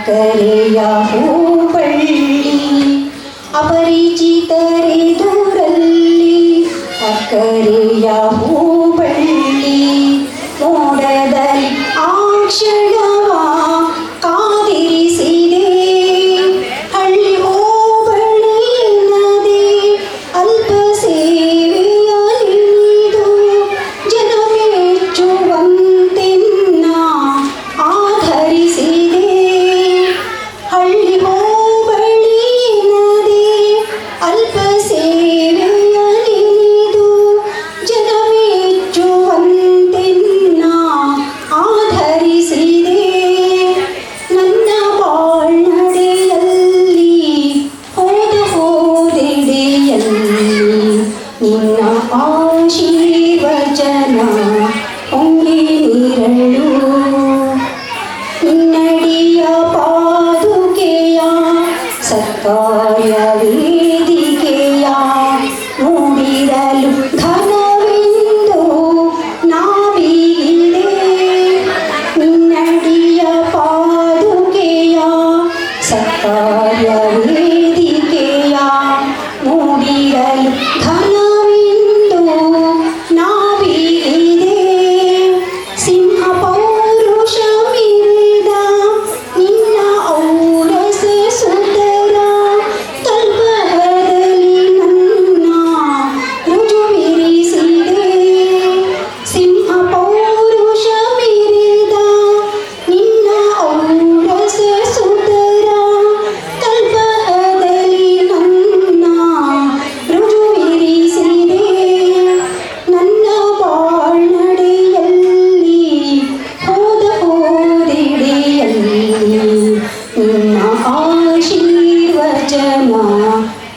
ಸಕ್ಕರೆಯ ಹೂಬಳ್ಳಿ ಅಪರಿಚಿತರೆ ದೂರಲ್ಲಿ ಸಕ್ಕರೆಯ ಹೂಬಳ್ಳಿ ಮೋಡದಲ್ಲಿ ಆ ಕ್ಷಣವ ಕಾದಿರಿಸಿದೆ ಹಳ್ಳಿ ಹೋಬಳಿ ನದಿ ಅಲ್ಪ ಸೇವೆಯ ನಿಂದು ಜನ ಮೆಚ್ಚುವಂತೆನ್ನ ಆಧರಿಸಿದೆ ಹಳ್ಳಿ ಹೋಬಳಿ ನದಿ ಅಲ್ಪ ಸೇವೆಯ ನಿಂದು ಜನ ಮೆಚ್ಚುವಂತೆನ್ನ ಆಧರಿಸಿದೆ ನನ್ನ ಬಾಳ್ನಡೆಯಲ್ಲಿ ಹೋದೆಡೆಯಲ್ಲಿ ನಿನ್ನ ಆಶೀರ್ವಚನ ಹೊಂಗಿ ನೀರಳು ನಿನ್ನಡಿಯ ಪಾದುಕೆಯ ಸತ್ಕಾರ್ಯ ವೇದಿಕೆಯ ಮೂಡಿರಲು ಘನವೆಂದು ನಾವಿದೆ ನಿನ್ನಡಿಯ ಪಾದುಕೆಯ ಸತ್ಕಾರ್ಯ ವೇದಿಕೆಯ ಮೂಡಿರಲು ಘನವೆಂದು ನಾವಿದೆ ಸಿಂಹ ಪೌರುಷ ಮಿರಿದ ನಿನ್ನ ಔರಸ ಸುಂದರ ತಲ್ಪದಲ್ಲಿ ನನ್ನ ರುಜುವಿರಿಸಿದೆ ಸಿಂಹ ಪೌರುಷ ಮಿರಿದ ನಿನ್ನ ಔರಸ ಸುಂದರ ತಲ್ಪದಲ್ಲಿ ನನ್ನ ರುಜುವಿರಿಸಿದೆ ನನ್ನ ಬಾಳ್ನಡೆಯಲ್ಲಿ ಹೋದೆಡೆಯಲ್ಲಿ ನಿನ್ನ ಆಶೀರ್ವಚನ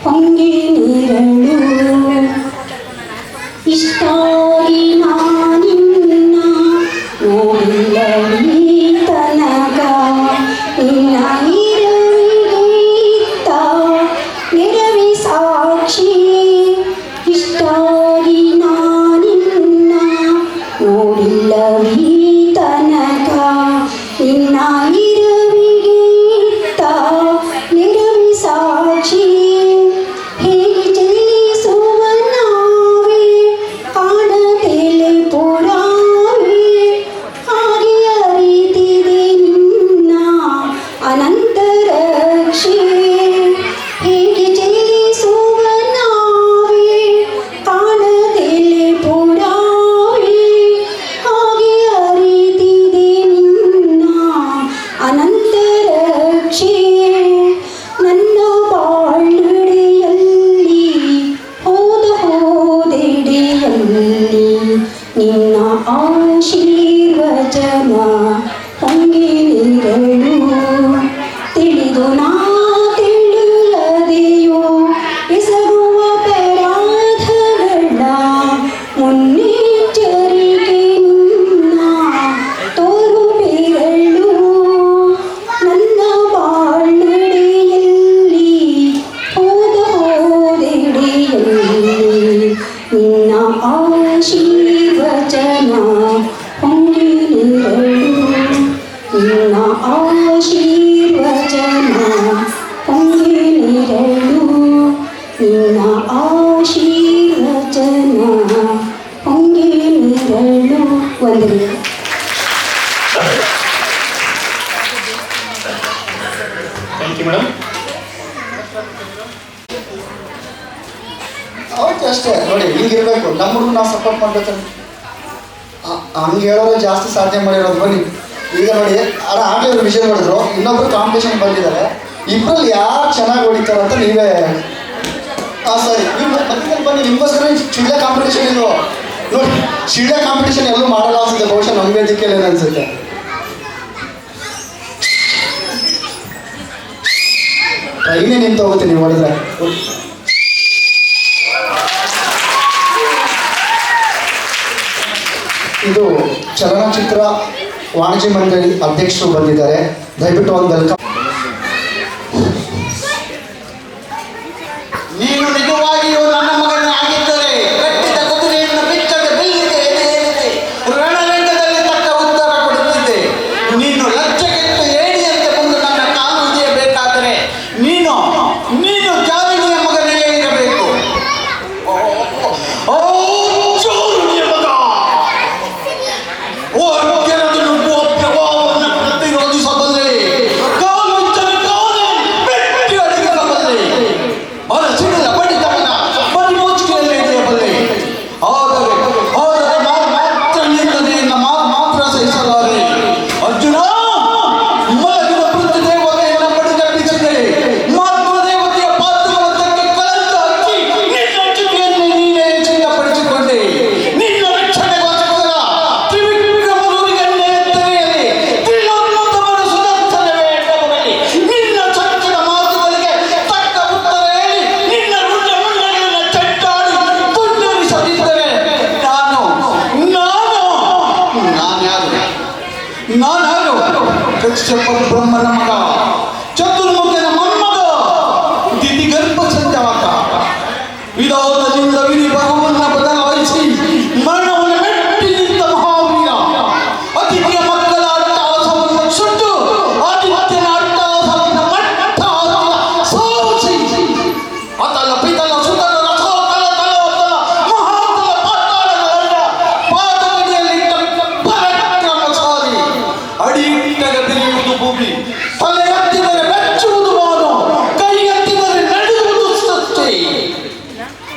ಹೊಂಗಿ ನೀರಳು ಇಷ್ಟಾಗಿ ನಾನಿನ್ನ ನೋಡಿಲ್ಲವೀ ತನಕ ನಿನ್ನ ಇರವಿಗಿತ್ತ ನೆರವಿ ಸಾಕ್ಷಿ ಇಷ್ಟಾಗಿ ನಾನಿನ್ನ ನೋಡಿಲ್ಲವೀ ತನಕ ನಿನ್ನ ಇರವಿಗಿತ್ತ ನೆರವಿ ಸಾಕ್ಷಿ ಹೇಗೆ ಚೆಲ್ಲಿಸುವ ನಾವೇ ಕಾಣದೆಲೆ ಪುರಾವೆ ಹಾಗೆ ಅರಿತಿದೆ ನಿನ್ನ ಅನಂತ ರಕ್ಷೆ ಹೇಗೆ ಚೆಲ್ಲಿಸುವ ನಾವೇ ಕಾಣದೆಲೆ ಪುರಾವೆ ಹಾಗೆ ಅರಿತಿದೆ ನಿನ್ನ ಅನಂತ ರಕ್ಷೆ ನನ್ನ ಬಾಳ್ನಡೆಯಲ್ಲಿ ಹೋದೆಡೆಯಲ್ಲಿ ನಿನ್ನ ಆಶೀರ್ವಚನ ಹೊಂಗಿ ನೀರಳು ತಿಳಿದು ನಾ ತಿಳಿಯದೆಯೋ ಎಸಗುವ ಅಪರಾಧಗಳ ಮುನ್ನೆಚ್ಚರಿಕೆ ನಿನ್ನ ತೋರು ಬೆರಳು ನನ್ನ ಬಾಳ್ನಡೆಯಲ್ಲಿ ಹೋದೆಡೆಯಲ್ಲಿ ನಿನ್ನ ಆಶೀರ್ವಚನ ಹೊಂಗಿ ನೀರಳು ನಿನ್ನ ಆಶೀರ್ವಚನ ಹೊಂಗಿ ನೀರಳು ನಿನ್ನ ಆಶೀರ್ವಚನ ಹೊಂಗಿ ನೀರಳು ವಂದನೆ. Thank you madam. ಅವತ್ತು ಅಷ್ಟೇ ನೋಡಿ, ಹಿಂಗಿರ್ಬೇಕು. ನಮ್ಮ ಹುಡುಗ ನಾವು ಸಪೋರ್ಟ್ ಮಾಡ್ಬೇಕು. ಹಂಗೆ ಹೇಳೋರು ಜಾಸ್ತಿ ಸಾಧನೆ ಮಾಡಿರೋದು. ಬನ್ನಿ ಈಗ ನೋಡಿ, ಆಗಲೇ ಒಂದು ವಿಷಯ ನೋಡಿದ್ರು, ಇನ್ನೊಬ್ರು ಕಾಂಪಿಟೇಷನ್ ಬಂದಿದ್ದಾರೆ. ಇಬ್ಬರಲ್ಲಿ ಯಾರು ಚೆನ್ನಾಗಿ ಹೊಡಿತಾರೆ ಅಂತ ನೀವೇ ಸರಿ ಬನ್ನಿ. ನಿಮಗೋಸ್ಕರ ಶಿಳ್ಳೆ ಕಾಂಪಿಟೇಷನ್ ಇದು ನೋಡಿ. ಶಿಳ್ಳೆ ಕಾಂಪಿಟೇಷನ್ ಎಲ್ಲೂ ಮಾಡಲ್ಲ ಅನ್ಸುತ್ತೆ, ಬಹುಶಃ ನಮ್ಮ ವೇದಿಕೆಯಲ್ಲಿ ಏನು ಅನ್ಸುತ್ತೆ. ಟ್ರೈನೇ ನಿಂತು ಹೋಗುತ್ತೆ ನೀವು ಹೊಡೆದ್ರೆ. ಇದು ಚಲನಚಿತ್ರ ವಾಣಿಜ್ಯ ಮಂಡಳಿ ಅಧ್ಯಕ್ಷರು ಬಂದಿದ್ದಾರೆ, ದಯವಿಟ್ಟು ಒಂದು ವೆಲ್ಕಮ್. ನೀನು ನಿಜವಾಗಿಯೂ ನನ್ನ ಮಗನೇ ಆಗಿದ್ದರೆ ಕಟ್ಟಿದ ಕುದುರೆಯನ್ನು ಬಿಚ್ಚದ ಬಿಲ್ಲಿದೆ ಎದೆಯೇರಿದೆ ರಣರಂಗದಲ್ಲಿ ತಕ್ಕ ಉತ್ತರ ಕೊಡುತ್ತಿದ್ದೆ. ನೀನು ಲಜ್ಜೆಗೆಟ್ಟು ಏಡಿಯಂತೆ ಬಂದು ನನ್ನ ಕಾಲ ನಾನಾರು ಕಶ್ಯಪ ಬ್ರಹ್ಮನ ಮಗ, ಚತುರ್ಮುಖನ ಮೊಮ್ಮಗ, ದಿತಿಗರ್ಭ ಸಂಜಾತ. ವಿಧಾನದಿಂದ ವಿಧಿ ಬರವನ್ನ ಬದಲಾಯಿಸಿ ಮರಣವನ್ನು ಮೆಟ್ಟಿ ನಿಂತ ಮಹಾವೀರ. ಅತಿಥಿಯ ಮಕ್ಕಳ ಅಟ್ಟಹಾಸವನ್ನು ಸುಟ್ಟು ಆದಿತ್ಯನ ಅಟ್ಟಹಾಸವನ್ನು ಮಟ್ಟ ಸೋಸಿ ಅತಲ ಪಿತಲ ಸುತಲ ರಥೋತಲ ತಲೋತಲ ಮಹಾತಲ ಪಾತಾಳಗಳ ಪಾದಗಡಿಯಲ್ಲಿಟ್ಟ ಪರಾಕ್ರಮ ಸಾರಿ. ಅಡಿಯಿಟ್ಟರೆ ಬೆಳೆಯುವುದು ಭೂಮಿ, ತಲೆ ಎತ್ತಿದರೆ ಬೆಚ್ಚುವುದು ಮಾನು, ಕೈ ಎತ್ತಿದರೆ ನಡೆಯುವುದು ಸೃಷ್ಟಿ.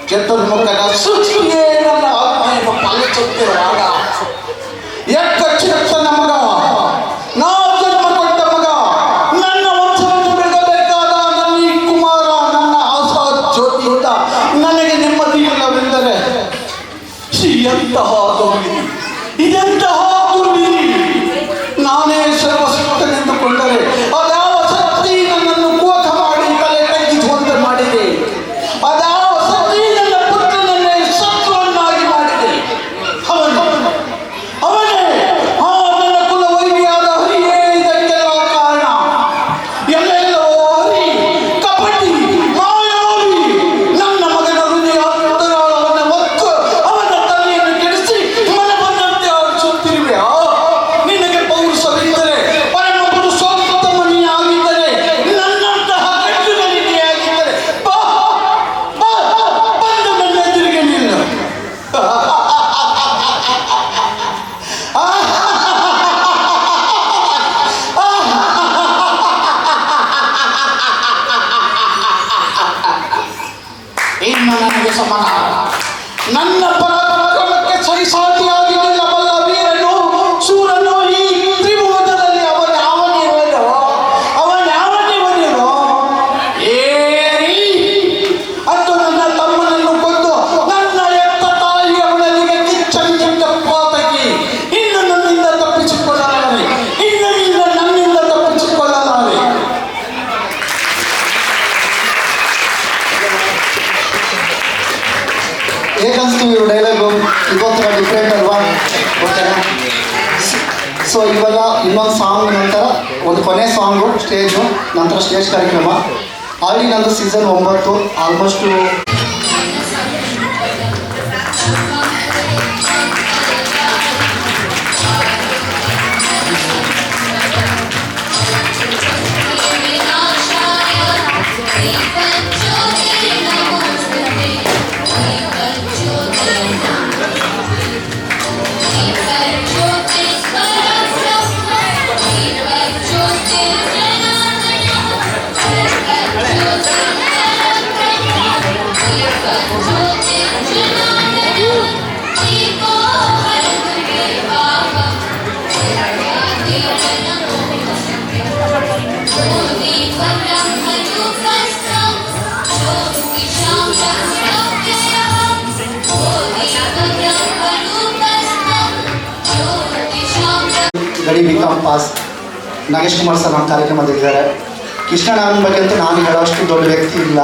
ಚತುರ್ಮುಖನ ಸೃಷ್ಟಿಯೇ ನನ್ನ ಆತ್ಮೆಯನ್ನು ಪಾಲಿಸುತ್ತಿರುವಾಗ ಎಕ್ಕಚ್ಚಿನ ಮಗ, ನಾ ಜನ್ಮ ಕೊಟ್ಟ ಮಗ, ನನ್ನ ವಂಶವನ್ನು ಬೆಳಗಬೇಕಾದ ನನ್ನ ಈ ಕುಮಾರ, ನನ್ನ ಆಸಾ ಜ್ಯೋತಿಯಿಂದ ನನಗೆ ನೆಮ್ಮದಿ ಇಲ್ಲವೆಂದರೆ ಎಂತಹ ದುರ್ವಿಧಿ, ಇದೆಂತಹ ದುರ್ವಿಧಿ. ನಾನೇ ಸರ್ವಶಕ್ತನೆಂದುಕೊಂಡರೆ ಅದಾವ ಶಕ್ತಿ ನನ್ನನ್ನು ಕೋಕ ಮಾಡಿ ತಲೆ ತಗ್ಗಿಸುವಂತೆ ಮಾಡಿದೆ. ಅದಾವ ಶಕ್ತಿ ನನ್ನ ಪುತ್ರನನ್ನೇ ಶತ್ರುವನ್ನಾಗಿ ಮಾಡಿದೆ. ಅವನೇ ನನ್ನ ಕುಲ ವೈರಿಯಾದ ಹರಿಯೇ ಇದಕ್ಕೆಲ್ಲ ಕಾರಣ. ಎಲ್ಲೆಲ್ಲೋ ಹರಿ ಕಪಟಿ ಮಾಯಾವಿ ನನ್ನ ಮಗನ ಹೃದಯ ಅಂತರಾಳವನ್ನು ಒತ್ತು ಅವನ ತಲೆಯನ್ನು ಕೆಡಿಸಿ ಮನ ಬಂದಂತೆ ಆಡಿಸುತ್ತಿರುವೆ. ನಿನಗೆ ಪೌರುಷವಿದ್ದರೆ, ಪರಮ ಪುರುಷೋತ್ತಮ ನೀನಾಗಿದ್ದರೆ, ನನ್ನಂತಹ ಗಂಡುಗಲಿಗೆಯಾಗಿದ್ದರೆ ಬಂದು ನನ್ನ ಎದುರಿಗೆ ನಿಲ್ಲು. ಇನ್ನು ನನಗೆ ಸಮಾನ ನನ್ನ ಪರಾಕ್ರಮಕ್ಕೆ ಸರಿಸಾಟಿಯಾಗಿರಲಿಲ್ಲ ಬಲ್ಲ ವೀರನು ಶೂರನು ಈ ತ್ರಿಭುವನದಲ್ಲಿ ಅವನ್ಯಾವನಿವನು ಏರಿ ಅಂದು ನನ್ನ ತಮ್ಮನನ್ನು ಕೊಂದು ನನ್ನ ಎತ್ತ ತಾಯಿ ಅವಳಿಗೆ ಕಿಚ್ಚಂಚಿಟ್ಟ ಪಾತಕಿ. ಇನ್ನು ನನ್ನಿಂದ ತಪ್ಪಿಸಿಕೊಳ್ಳಲಾರೆ, ಇನ್ನು ನನ್ನಿಂದ ತಪ್ಪಿಸಿಕೊಳ್ಳಲಾರೆ. ಹೇಗನ್ಸ್ತು ಇವ್ರ ಡೈಲಾಗು? ಇವತ್ತು ಡಿಫ್ರೆಂಟ್ ಅಲ್ವಾ? ಓಕೆನಾ? ಸೊ ಇವಾಗ ಇನ್ನೊಂದು ಸಾಂಗ್ ನಂತರ ಒಂದು ಕೊನೆ ಸಾಂಗು ಸ್ಟೇಜು, ನಂತರ ಸ್ಟೇಜ್ ಕಾರ್ಯಕ್ರಮ. ಆಲ್ರೆಡಿ ನಂದು ಸೀಸನ್ 9 ಆಲ್ಮೋಸ್ಟು ಗಡಿ BCom pass Nagesh Kumar sir ನಮ್ಮ ಕಾರ್ಯಕ್ರಮದಲ್ಲಿದ್ದಾರೆ. ಕೃಷ್ಣಣ್ಣನ ಬಗ್ಗೆ ಅಂತೂ ನಾನು ಹೇಳೋಷ್ಟು ದೊಡ್ಡ ವ್ಯಕ್ತಿ ಇಲ್ಲ,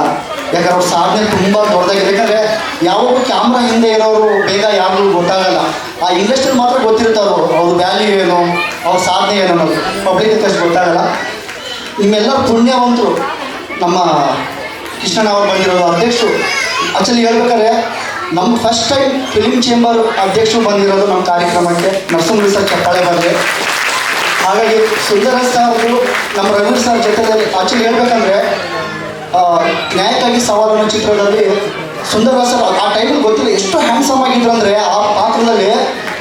ಯಾಕಂದ್ರೆ ಅವ್ರ ಸಾಧನೆ ತುಂಬ ದೊಡ್ಡದಾಗಿದೆ. ಯಾಕಂದರೆ ಯಾವಾಗ ಕ್ಯಾಮ್ರಾ ಹಿಂದೆ ಇರೋರು ಬೇಗ ಯಾರಿಗೂ ಗೊತ್ತಾಗಲ್ಲ. ಆ ಇಂಡಸ್ಟ್ರಿ ಮಾತ್ರ ಗೊತ್ತಿರ್ತಾರೋ ಅವ್ರ ವ್ಯಾಲ್ಯೂ ಏನು, ಅವ್ರ ಸಾಧನೆ ಏನು ಅನ್ನೋದು ಪಬ್ಲಿಕ್ ಅಷ್ಟು ಗೊತ್ತಾಗಲ್ಲ. ನಿಮ್ಮೆಲ್ಲರೂ ಪುಣ್ಯವಂತರು. ನಮ್ಮ ಕೃಷ್ಣಣ್ಣ ಅವ್ರು ಬಂದಿರೋದು ಅಧ್ಯಕ್ಷರು. ಆ್ಯಕ್ಚುಲಿ ಹೇಳ್ಬೇಕಾದ್ರೆ ನಮ್ಮ ಫಸ್ಟ್ ಟೈಮ್ ಫಿಲಿಮ್ ಚೇಂಬರ್ ಅಧ್ಯಕ್ಷರು ಬಂದಿರೋದು ನಮ್ಮ ಕಾರ್ಯಕ್ರಮಕ್ಕೆ. ನರಸಿಂಹ ಸರ್ ಚಪ್ಪಾಳೆ ಬಂದರೆ, ಹಾಗಾಗಿ ಸುಂದರ ಸರ್ ನಮ್ಮ ರಘು ಸರ್ ಜೊತೆಯಲ್ಲಿ ಆ್ಯಕ್ಚುಲಿ ಹೇಳ್ಬೇಕಂದ್ರೆ ನ್ಯಾಯಕ್ಕಾಗಿ ಸವಾಲನ್ನು ಚಿತ್ರದಲ್ಲಿ ಸುಂದರ ಸರ್ ಆ ಟೈಮಲ್ಲಿ ಗೊತ್ತಿಲ್ಲ ಎಷ್ಟು ಹ್ಯಾಂಡ್ಸಮ್ ಆಗಿದ್ರು ಅಂದರೆ ಆ ಪಾತ್ರದಲ್ಲಿ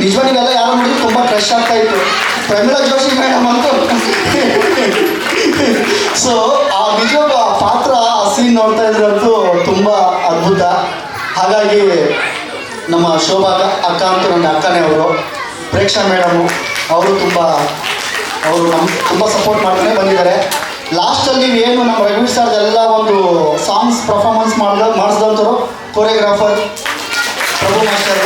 ನಿಜವಾಣಿಗೆಲ್ಲ ಯಾರು ನೋಡಿದ್ರು ತುಂಬ ಕ್ರಶ್ ಆಗ್ತಾ ಇತ್ತು. ಪ್ರಮೀಳಾ ಜೋಶಿ ಮೇಡಮ್ ಅಂತೂ ಸೊ ಆ ನಿಜವಾಗ ಆ ಪಾತ್ರ ಆ ಸೀನ್ ನೋಡ್ತಾ ಇದ್ರಂತೂ ತುಂಬ ಅದ್ಭುತ. ಹಾಗಾಗಿ ನಮ್ಮ ಶೋಭಾ ಅಕ್ಕ ಅಂತೂ ನನ್ನ ಅಕ್ಕನೇ ಅವರು. ಪ್ರೇಕ್ಷಾ ಮೇಡಮು ಅವರು ನಮ್ಗೆ ತುಂಬ ಸಪೋರ್ಟ್ ಮಾಡ್ತಾನೆ ಬಂದಿದ್ದಾರೆ. ಲಾಸ್ಟಲ್ಲಿ ಏನು ನಮ್ಮ ರಘು ಸರ್ ಎಲ್ಲ ಒಂದು ಸಾಂಗ್ಸ್ ಪರ್ಫಾರ್ಮೆನ್ಸ್ ಮಾಡಿಸಿದಂಥವ್ರು ಕೊರಿಯೋಗ್ರಾಫರ್ ಪ್ರಭು ಮಾಸ್ಟರು.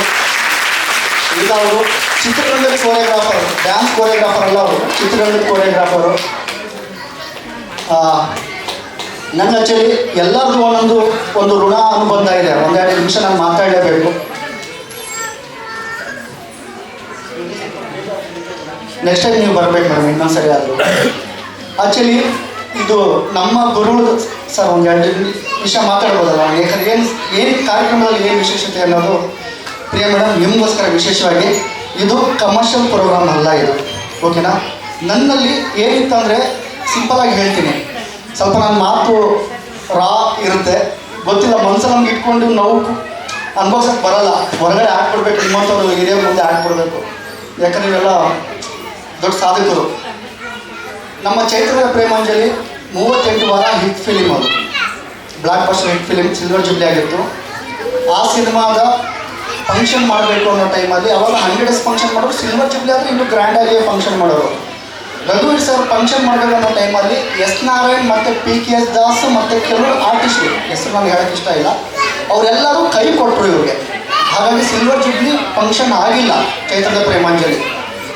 ಈಗ ಅವರು ಚಿತ್ರರಂಗದ ಕೊರಿಯೋಗ್ರಾಫರ್, ಡ್ಯಾನ್ಸ್ ಕೊರಿಯೋಗ್ರಾಫರ್ ಅಲ್ಲ, ಅವರು ಚಿತ್ರರಂಗದ ಕೊರಿಯೋಗ್ರಾಫರು. ನನ್ನ ಆ್ಯಕ್ಚುಲಿ ಎಲ್ಲರದ್ದು ಒಂದು ಋಣ ಅನುಬಂಧ ಇದೆ. ಒಂದೆರಡು ನಿಮಿಷ ನಾನು ಮಾತಾಡಲೇಬೇಕು. ನೆಕ್ಸ್ಟ್ ಟೈಮ್ ನೀವು ಬರಬೇಕು ಮೇಡಮ್ ಇನ್ನೊಂದು ಸರಿ ಆದರೂ. ಆ್ಯಕ್ಚುಲಿ ಇದು ನಮ್ಮ ಗುರುಗಳು ಸರ್ ಒಂದು 2 ವಿಷಯ ಮಾತಾಡ್ಬೋದಲ್ಲ, ಯಾಕಂದ್ರೆ ಏನು ಕಾರ್ಯಕ್ರಮದಲ್ಲಿ ಏನು ವಿಶೇಷತೆ ಅನ್ನೋದು ಪ್ರಿಯ ಮೇಡಮ್ ನಿಮಗೋಸ್ಕರ ವಿಶೇಷವಾಗಿ ಇದು ಕಮರ್ಷಿಯಲ್ ಪ್ರೋಗ್ರಾಮ್ ಅಲ್ಲ ಇದು, ಓಕೆನಾ. ನನ್ನಲ್ಲಿ ಏನಿತ್ತಂದರೆ ಸಿಂಪಲಾಗಿ ಹೇಳ್ತೀನಿ, ಸ್ವಲ್ಪ ನನ್ನ ಮಾತು ರಾ ಇರುತ್ತೆ, ಗೊತ್ತಿಲ್ಲ ಮನಸ್ಸಲ್ಲಿ ನಮ್ಗೆ ಇಟ್ಕೊಂಡು ನಾವು ಅನ್ಭವ್ಸಕ್ಕೆ ಬರಲ್ಲ, ಹೊರಗಡೆ ಆಡ್ಕೊಡ್ಬೇಕು, ನಿಮ್ಮಂಥವ್ರು ಹಿರಿಯ ಮುಂದೆ ಆಡ್ಕೊಡ್ಬೇಕು, ಯಾಕಂದ್ರೆ ಇವೆಲ್ಲ ದೊಡ್ಡ ಸಾಧಕರು. ನಮ್ಮ ಚೈತ್ರದ ಪ್ರೇಮಾಂಜಲಿ 38 ವಾರ ಹಿಟ್ ಫಿಲಿಮ್, ಅದು blockbuster hit film, silver jubilee ಆಗಿತ್ತು. ಆ ಸಿನಿಮಾದ ಫಂಕ್ಷನ್ ಮಾಡಬೇಕು ಅನ್ನೋ ಟೈಮಲ್ಲಿ ಅವಾಗ 100 ಡೇಸ್ ಫಂಕ್ಷನ್ ಮಾಡೋರು, ಸಿಲ್ವರ್ ಜುಬ್ಲಿ ಆದರೆ ಇನ್ನೂ ಗ್ರ್ಯಾಂಡಾಗಿ ಫಂಕ್ಷನ್ ಮಾಡೋರು. ರಘುವೀರ್ ಸರ್ ಫಂಕ್ಷನ್ ಮಾಡಬೇಕು ಅನ್ನೋ ಟೈಮಲ್ಲಿ ಎಸ್ ನಾರಾಯಣ್ ಮತ್ತು PKS ದಾಸ್ ಮತ್ತು ಕೆಲವರು ಆರ್ಟಿಸ್ಟ್ರು, ಹೆಸರು ನನಗೆ ಹೇಳೋಕ್ಕೆ ಇಷ್ಟ ಇಲ್ಲ, ಅವರೆಲ್ಲರೂ ಕೈ ಕೊಟ್ಟರು ಇವ್ರಿಗೆ. ಹಾಗಾಗಿ ಸಿಲ್ವರ್ ಜುಬ್ಲಿ ಫಂಕ್ಷನ್ ಆಗಿಲ್ಲ ಚೈತ್ರದ ಪ್ರೇಮಾಂಜಲಿ.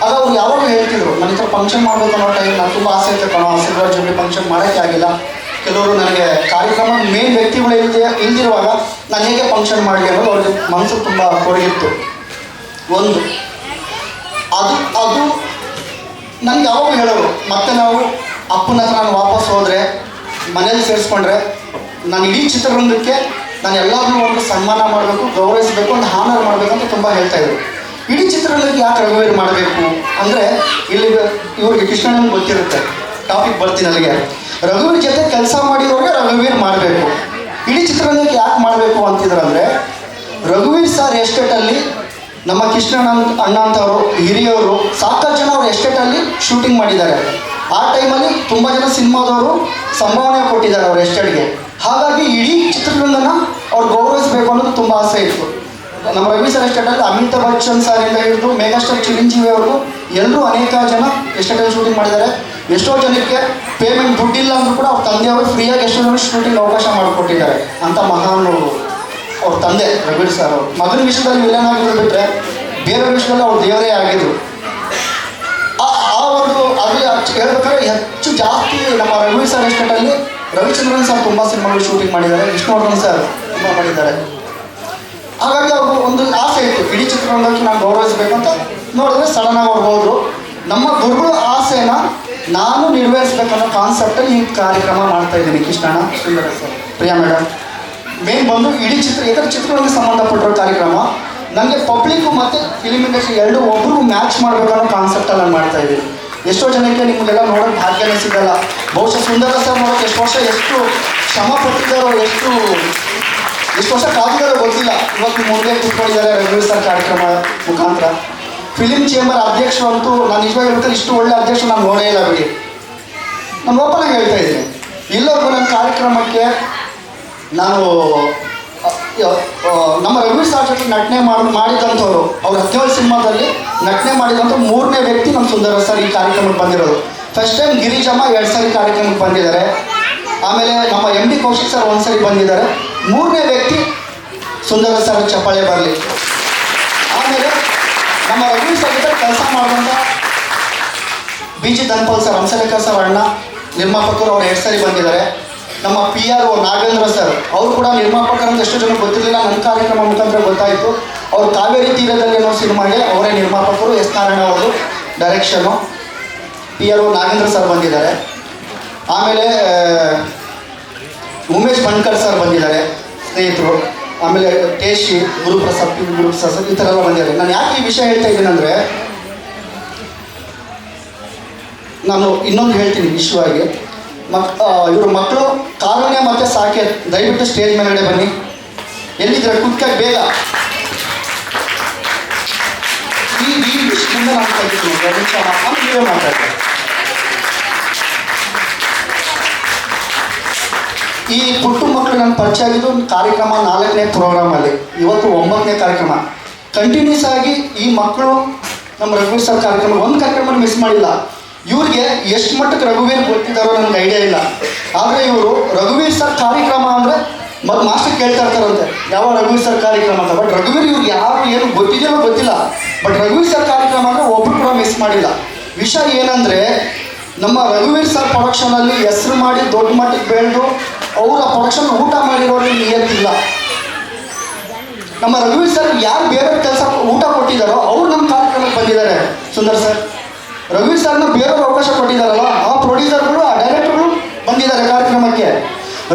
ಆಗ ಅವ್ರು ಯಾವಾಗ ಹೇಳ್ತಿದ್ರು, ನನ್ನ ಹತ್ರ ಫಂಕ್ಷನ್ ಮಾಡಬೇಕು ಅನ್ನೋ ಟೈಮ್ ನಾನು ತುಂಬ ಆಸೆ ಇತ್ತು ಕಣೋ, ಸಿಲ್ವರ್ ಜುಬ್ಲಿ ಫಂಕ್ಷನ್ ಮಾಡೋಕ್ಕೆ ಆಗಿಲ್ಲ. ಕೆಲವರು ನನಗೆ ಕಾರ್ಯಕ್ರಮ ಮೇನ್ ವ್ಯಕ್ತಿಗಳು ಇಲ್ದಿರುವಾಗ ನಾನು ಹೇಗೆ ಫಂಕ್ಷನ್ ಮಾಡಲಿ ಅನ್ನೋದು ಅವ್ರಿಗೆ ಮನಸ್ಸು ತುಂಬ ಕೊರಗಿತ್ತು. ಒಂದು ಅದು ನನಗೆ ಯಾವಾಗ ಹೇಳೋರು, ಮತ್ತೆ ನಾವು ಅಪ್ಪನ ಹತ್ರ ನಾನು ವಾಪಸ್ ಹೋದರೆ ಮನೇಲಿ ಸೇರಿಸ್ಕೊಂಡ್ರೆ ನಾನು ಇಡೀ ಚಿತ್ರರಂಗಕ್ಕೆ ನಾನು ಎಲ್ಲರನ್ನೂ ಒಂದು ಸನ್ಮಾನ ಮಾಡಬೇಕು, ಗೌರವಿಸಬೇಕು, ಒಂದು ಹಾನರ್ ಮಾಡಬೇಕು ಅಂತ ತುಂಬ ಹೇಳ್ತಾಯಿದ್ರು. ಇಡೀ ಚಿತ್ರರಂಗಕ್ಕೆ ಯಾಕೆ ರಘುವೀರ್ ಮಾಡಬೇಕು ಅಂದರೆ, ಇಲ್ಲಿ ಇವ್ರಿಗೆ ಕೃಷ್ಣನಿಗೆ ಗೊತ್ತಿರುತ್ತೆ, ಟಾಪಿಕ್ ಬರ್ತೀನಿ ಅಲ್ಲಿಗೆ. ರಘುವೀರ್ ಜೊತೆ ಕೆಲಸ ಮಾಡಿರೋರಿಗೆ ರಘುವೀರ್ ಮಾಡಬೇಕು, ಇಡೀ ಚಿತ್ರರಂಗಕ್ಕೆ ಯಾಕೆ ಮಾಡಬೇಕು ಅಂತಿದ್ರಂದರೆ, ರಘುವೀರ್ ಸರ್ ಎಸ್ಟೇಟಲ್ಲಿ ನಮ್ಮ ಕೃಷ್ಣನ ಅಣ್ಣ ಅಂತವರು ಹಿರಿಯವರು ಸಾಕಷ್ಟು ಜನ ಅವ್ರ ಎಸ್ಟೇಟಲ್ಲಿ ಶೂಟಿಂಗ್ ಮಾಡಿದ್ದಾರೆ. ಆ ಟೈಮಲ್ಲಿ ತುಂಬ ಜನ ಸಿನಿಮಾದವರು ಸಂಭಾವನೆ ಕೊಟ್ಟಿದ್ದಾರೆ ಅವ್ರ ಎಸ್ಟೇಟ್ಗೆ. ಹಾಗಾಗಿ ಇಡೀ ಚಿತ್ರರಂಗನ ಅವ್ರು ಗೌರವಿಸಬೇಕು ಅನ್ನೋದು ತುಂಬ ಆಸೆ ಇತ್ತು. ನಮ್ಮ ರಘುವೀರ್ ಸರ್ ಎಸ್ಟೇಟಲ್ಲಿ ಅಮಿತಾಬ್ ಬಚ್ಚನ್ ಸರ್ ಇಂದ ಹಿಡಿದು ಮೆಗಾಸ್ಟಾರ್ ಚಿರಂಜೀವಿ ಅವರು ಎಲ್ಲರೂ ಅನೇಕ ಜನ ಎಸ್ಟೇಟಲ್ಲಿ ಶೂಟಿಂಗ್ ಮಾಡಿದ್ದಾರೆ. ಎಷ್ಟೋ ಜನಕ್ಕೆ ಪೇಮೆಂಟ್ ದುಡ್ಡಿಲ್ಲ ಅಂದರೂ ಕೂಡ ಅವ್ರ ತಂದೆಯವರು ಫ್ರೀಯಾಗಿ ಎಷ್ಟೋ ಜನ ಶೂಟಿಂಗ್ ಅವಕಾಶ ಮಾಡಿಕೊಟ್ಟಿದ್ದಾರೆ ಅಂತ ಮಹಾನ್ ಅವ್ರ ತಂದೆ ರಘುವೀರ್ ಸರ್ ಅವರು. ಮಗನ ವಿಷಯದಲ್ಲಿ ವಿಲನ್ ಆಗಿದ್ರು ಬಿಟ್ಟರೆ ಬೇರೆ ವಿಷಯದಲ್ಲಿ ಅವ್ರು ದೇವರೇ ಆಗಿದ್ರು. ಆ ಒಂದು ಅಲ್ಲಿ ಹೇಳ್ಬೇಕಾದ್ರೆ ಹೆಚ್ಚು ಜಾಸ್ತಿ ನಮ್ಮ ರಘುವೀರ್ ಸರ್ ಎಸ್ಟೇಟಲ್ಲಿ ರವಿಚಂದ್ರನ್ ಸರ್ ತುಂಬ ಸಿನಿಮಾಗಳು ಶೂಟಿಂಗ್ ಮಾಡಿದ್ದಾರೆ, ವಿಷ್ಣುವರ್ಧನ್ ಸರ್ ತುಂಬ ಮಾಡಿದ್ದಾರೆ. ಹಾಗಾಗಿ ಅವ್ರಿಗೂ ಒಂದು ಆಸೆ ಇತ್ತು, ಇಡೀ ಚಿತ್ರರಂಗಕ್ಕೆ ನಾನು ಗೌರವಿಸಬೇಕು ಅಂತ. ನೋಡಿದ್ರೆ ಸಡನ್ನಾಗಿ ಅವ್ರು ಹೋದರು. ನಮ್ಮ ಗುರುಗಳ ಆಸೆನ ನಾನು ನಿರ್ವಹಿಸಬೇಕನ್ನೋ ಕಾನ್ಸೆಪ್ಟಲ್ಲಿ ಈ ಕಾರ್ಯಕ್ರಮ ಮಾಡ್ತಾಯಿದ್ದೀನಿ. ಕೃಷ್ಣಣ್ಣ, ಸುಂದರ ಸರ್, ಪ್ರಿಯಾ ಮೇಡಮ್ ಮೇನ್ ಬಂದು ಇಡೀ ಯಾಕಂದ್ರೆ ಚಿತ್ರಗಳಿಗೆ ಸಂಬಂಧಪಟ್ಟಿರೋ ಕಾರ್ಯಕ್ರಮ. ನನಗೆ ಪಬ್ಲಿಕ್ಕು ಮತ್ತು ಫಿಲಿಮ್ ಇಂಡಸ್ಟ್ರಿ ಎರಡೂ ಒಬ್ಬರು ಮ್ಯಾಚ್ ಮಾಡಬೇಕನ್ನೋ ಕಾನ್ಸೆಪ್ಟಲ್ಲಿ ನಾನು ಮಾಡ್ತಾಯಿದ್ದೀನಿ. ಎಷ್ಟೋ ಜನಕ್ಕೆ ನಿಮಗೆಲ್ಲ ನೋಡೋಕ್ಕೆ ಭಾಗ್ಯನೇ ಸಿಗಲ್ಲ. ಬಹುಶಃ ಸುಂದರ ಸರ್ ನೋಡೋಕ್ಕೆ ಎಷ್ಟು ವರ್ಷ ಎಷ್ಟು ಶ್ರಮ ಪಟ್ಟಿದ್ದಾರೋ, ಎಷ್ಟು ವರ್ಷ ಕಾದಿದ್ದಾರೋ ಗೊತ್ತಿಲ್ಲ. ಇವತ್ತು ಮುಂದೆ ಕೂತ್ಕೊಂಡಿದ್ದಾರೆ ರಘುವೀರ್ ಸರ್ ಕಾರ್ಯಕ್ರಮ ಮುಖಾಂತರ. ಫಿಲಿಮ್ ಚೇಂಬರ್ ಅಧ್ಯಕ್ಷರು ಅಂತೂ ನಾನು ನಿಜವಾಗಿ ಹೇಳ್ತಾರೆ, ಇಷ್ಟು ಒಳ್ಳೆ ಅಧ್ಯಕ್ಷರು ನಾನು ನೋಡೇ ಇಲ್ಲ ಬಿಡಿ. ನಾನು ಓಪನ್ ಆಗಿ ಹೇಳ್ತಾ ಇದ್ದೀನಿ. ಇಲ್ಲೊಬ್ಬರು ನನ್ನ ಕಾರ್ಯಕ್ರಮಕ್ಕೆ ನಾನು ನಮ್ಮ ರಘುವೀರ್ ಸರ್ ಜೊತೆ ನಟನೆ ಮಾಡಿದಂಥವ್ರು, ಅವ್ರ 17 ಸಿನಿಮಾದಲ್ಲಿ ನಟನೆ ಮಾಡಿದಂಥ 3ನೇ ವ್ಯಕ್ತಿ ನಮ್ಮ ಸುಂದರ ಸರ್ ಈ ಕಾರ್ಯಕ್ರಮಕ್ಕೆ ಬಂದಿರೋದು. ಫಸ್ಟ್ ಟೈಮ್ ಗಿರಿಜಮ್ಮ 2 ಸಾರಿ ಕಾರ್ಯಕ್ರಮಕ್ಕೆ ಬಂದಿದ್ದಾರೆ. ಆಮೇಲೆ ನಮ್ಮ MD ಕೌಶಿಕ್ ಸರ್ 1 ಸಾರಿ ಬಂದಿದ್ದಾರೆ. 3ನೇ ವ್ಯಕ್ತಿ ಸುಂದರ ಸರ್, ಚಪ್ಪಾಳೆ ಬರಲಿ. ಆಮೇಲೆ ನಮ್ಮ ರಘುವೀರ್ ಸರ್ ಜೊತೆ ಕೆಲಸ ಮಾಡಿದಂಥ BG Dhanpal sir, Hamsalekha sir ಅಣ್ಣ ನಿರ್ಮಾಪಕರು, ಅವ್ರು 2 ಸಾರಿ ಬಂದಿದ್ದಾರೆ. ನಮ್ಮ PRO ನಾಗೇಂದ್ರ ಸರ್, ಅವರು ಕೂಡ ನಿರ್ಮಾಪಕರು ಅಂತ ಎಷ್ಟೋ ಜನ ಗೊತ್ತಿರಲಿಲ್ಲ, ನನ್ನ ಕಾರ್ಯಕ್ರಮ ಮುಖಾಂತರ ಗೊತ್ತಾಯಿತು. ಅವರು ಕಾವೇರಿ ತೀರದಲ್ಲಿ ಅನ್ನೋ ಸಿನಿಮಾಗೆ ಅವರೇ ನಿರ್ಮಾಪಕರು, ಎಸ್ ನಾರಾಯಣ ಅವರು ಡೈರೆಕ್ಷನು. PRO ನಾಗೇಂದ್ರ ಸರ್ ಬಂದಿದ್ದಾರೆ. ಆಮೇಲೆ ಉಮೇಶ್ ಬಣ್ಕರ್ ಸರ್ ಬಂದಿದ್ದಾರೆ, ಸ್ನೇಹಿತರು. ಆಮೇಲೆ ಟೇಶಿ, ಗುರುಪ್ರಸಾದ್ ಸರ್, ಈ ಥರ ಎಲ್ಲ ಬಂದಿದ್ದಾರೆ. ನಾನು ಯಾಕೆ ಈ ವಿಷಯ ಹೇಳ್ತಾ ಇದ್ದೀನಿ ಅಂದರೆ, ನಾನು ಇನ್ನೊಂದು ಹೇಳ್ತೀನಿ ವಿಷಯವಾಗಿ. ಇವ್ರ ಮಕ್ಕಳು ಕಾರುಣ್ಯ ಮತ್ತು ಸಾಕೇತ್, ದಯವಿಟ್ಟು ಸ್ಟೇಜ್ ಮೇಲ್ಗಡೆ ಬನ್ನಿ. ಎಲ್ಲಿದ್ರೆ ಕುತ್ಕಾಗ ಬೇಗ. ಈ ವಿಷಯದಿಂದ ನಾನು ಕಲಿತೀನಿ, ನೀವೇ ಮಾತಾಡ್ತಾರೆ. ಈ ಪುಟ್ಟ ಮಕ್ಕಳು ನನ್ನ ಪರಿಚಯ ಆಗಿದ್ದು ಕಾರ್ಯಕ್ರಮ 4ನೇ ಪ್ರೋಗ್ರಾಮಲ್ಲಿ, ಇವತ್ತು 9ನೇ ಕಾರ್ಯಕ್ರಮ. ಕಂಟಿನ್ಯೂಸ್ ಆಗಿ ಈ ಮಕ್ಕಳು ನಮ್ಮ ರಘುವೀರ್ ಸರ್ ಕಾರ್ಯಕ್ರಮ ಒಂದು ಕಾರ್ಯಕ್ರಮ ಮಿಸ್ ಮಾಡಿಲ್ಲ. ಇವ್ರಿಗೆ ಎಷ್ಟು ಮಟ್ಟಕ್ಕೆ ರಘುವೀರ್ ಗೊತ್ತಿದ್ದಾರೋ ನನಗೆ ಐಡಿಯಾ ಇಲ್ಲ. ಆದರೆ ಇವರು ರಘುವೀರ್ ಸರ್ ಕಾರ್ಯಕ್ರಮ ಅಂದರೆ ಮಾಸ್ಟರ್ ಕೇಳ್ತಾ ಇರ್ತಾರಂತೆ, ಯಾವ ರಘುವೀರ್ ಸರ್ ಕಾರ್ಯಕ್ರಮ ಅಂತ. ಬಟ್ ರಘುವೀರ್ ಇವ್ರಿಗೆ ಯಾರು ಏನು ಗೊತ್ತಿದೆಯೋ ಗೊತ್ತಿಲ್ಲ, ಬಟ್ ರಘುವೀರ್ ಸರ್ ಕಾರ್ಯಕ್ರಮ ಅಂದರೆ ಒಬ್ಬರು ಕೂಡ ಮಿಸ್ ಮಾಡಿಲ್ಲ. ವಿಷಯ ಏನಂದರೆ, ನಮ್ಮ ರಘುವೀರ್ ಸರ್ ಪ್ರೊಡಕ್ಷನಲ್ಲಿ ಹೆಸರು ಮಾಡಿ ದೊಡ್ಡ ಮಟ್ಟಿಗೆ ಬೆಳೆದು ಅವರ ಪ್ರೊಡಕ್ಷನ್ ಊಟ ಮಾಡಿರೋರಿಗೆ ನಿಯತ್ತಿಲ್ಲ. ನಮ್ಮ ರಘುವೀರ್ ಸರ್ ಯಾರು ಬೇರೆ ಕೆಲಸ ಊಟ ಕೊಟ್ಟಿದ್ದಾರೋ ಅವ್ರು ನಮ್ಮ ಕಾರ್ಯಕ್ರಮಕ್ಕೆ ಬಂದಿದ್ದಾರೆ. ಸುಂದರ್ ಸರ್, ರಘುವೀರ್ ಸರ್ನ ಬೇರೆಯವ್ರು ಅವಕಾಶ ಕೊಟ್ಟಿದ್ದಾರಲ್ಲ, ಆ ಪ್ರೊಡ್ಯೂಸರ್ಗಳು ಆ ಡೈರೆಕ್ಟರ್ಗಳು ಬಂದಿದ್ದಾರೆ ಕಾರ್ಯಕ್ರಮಕ್ಕೆ.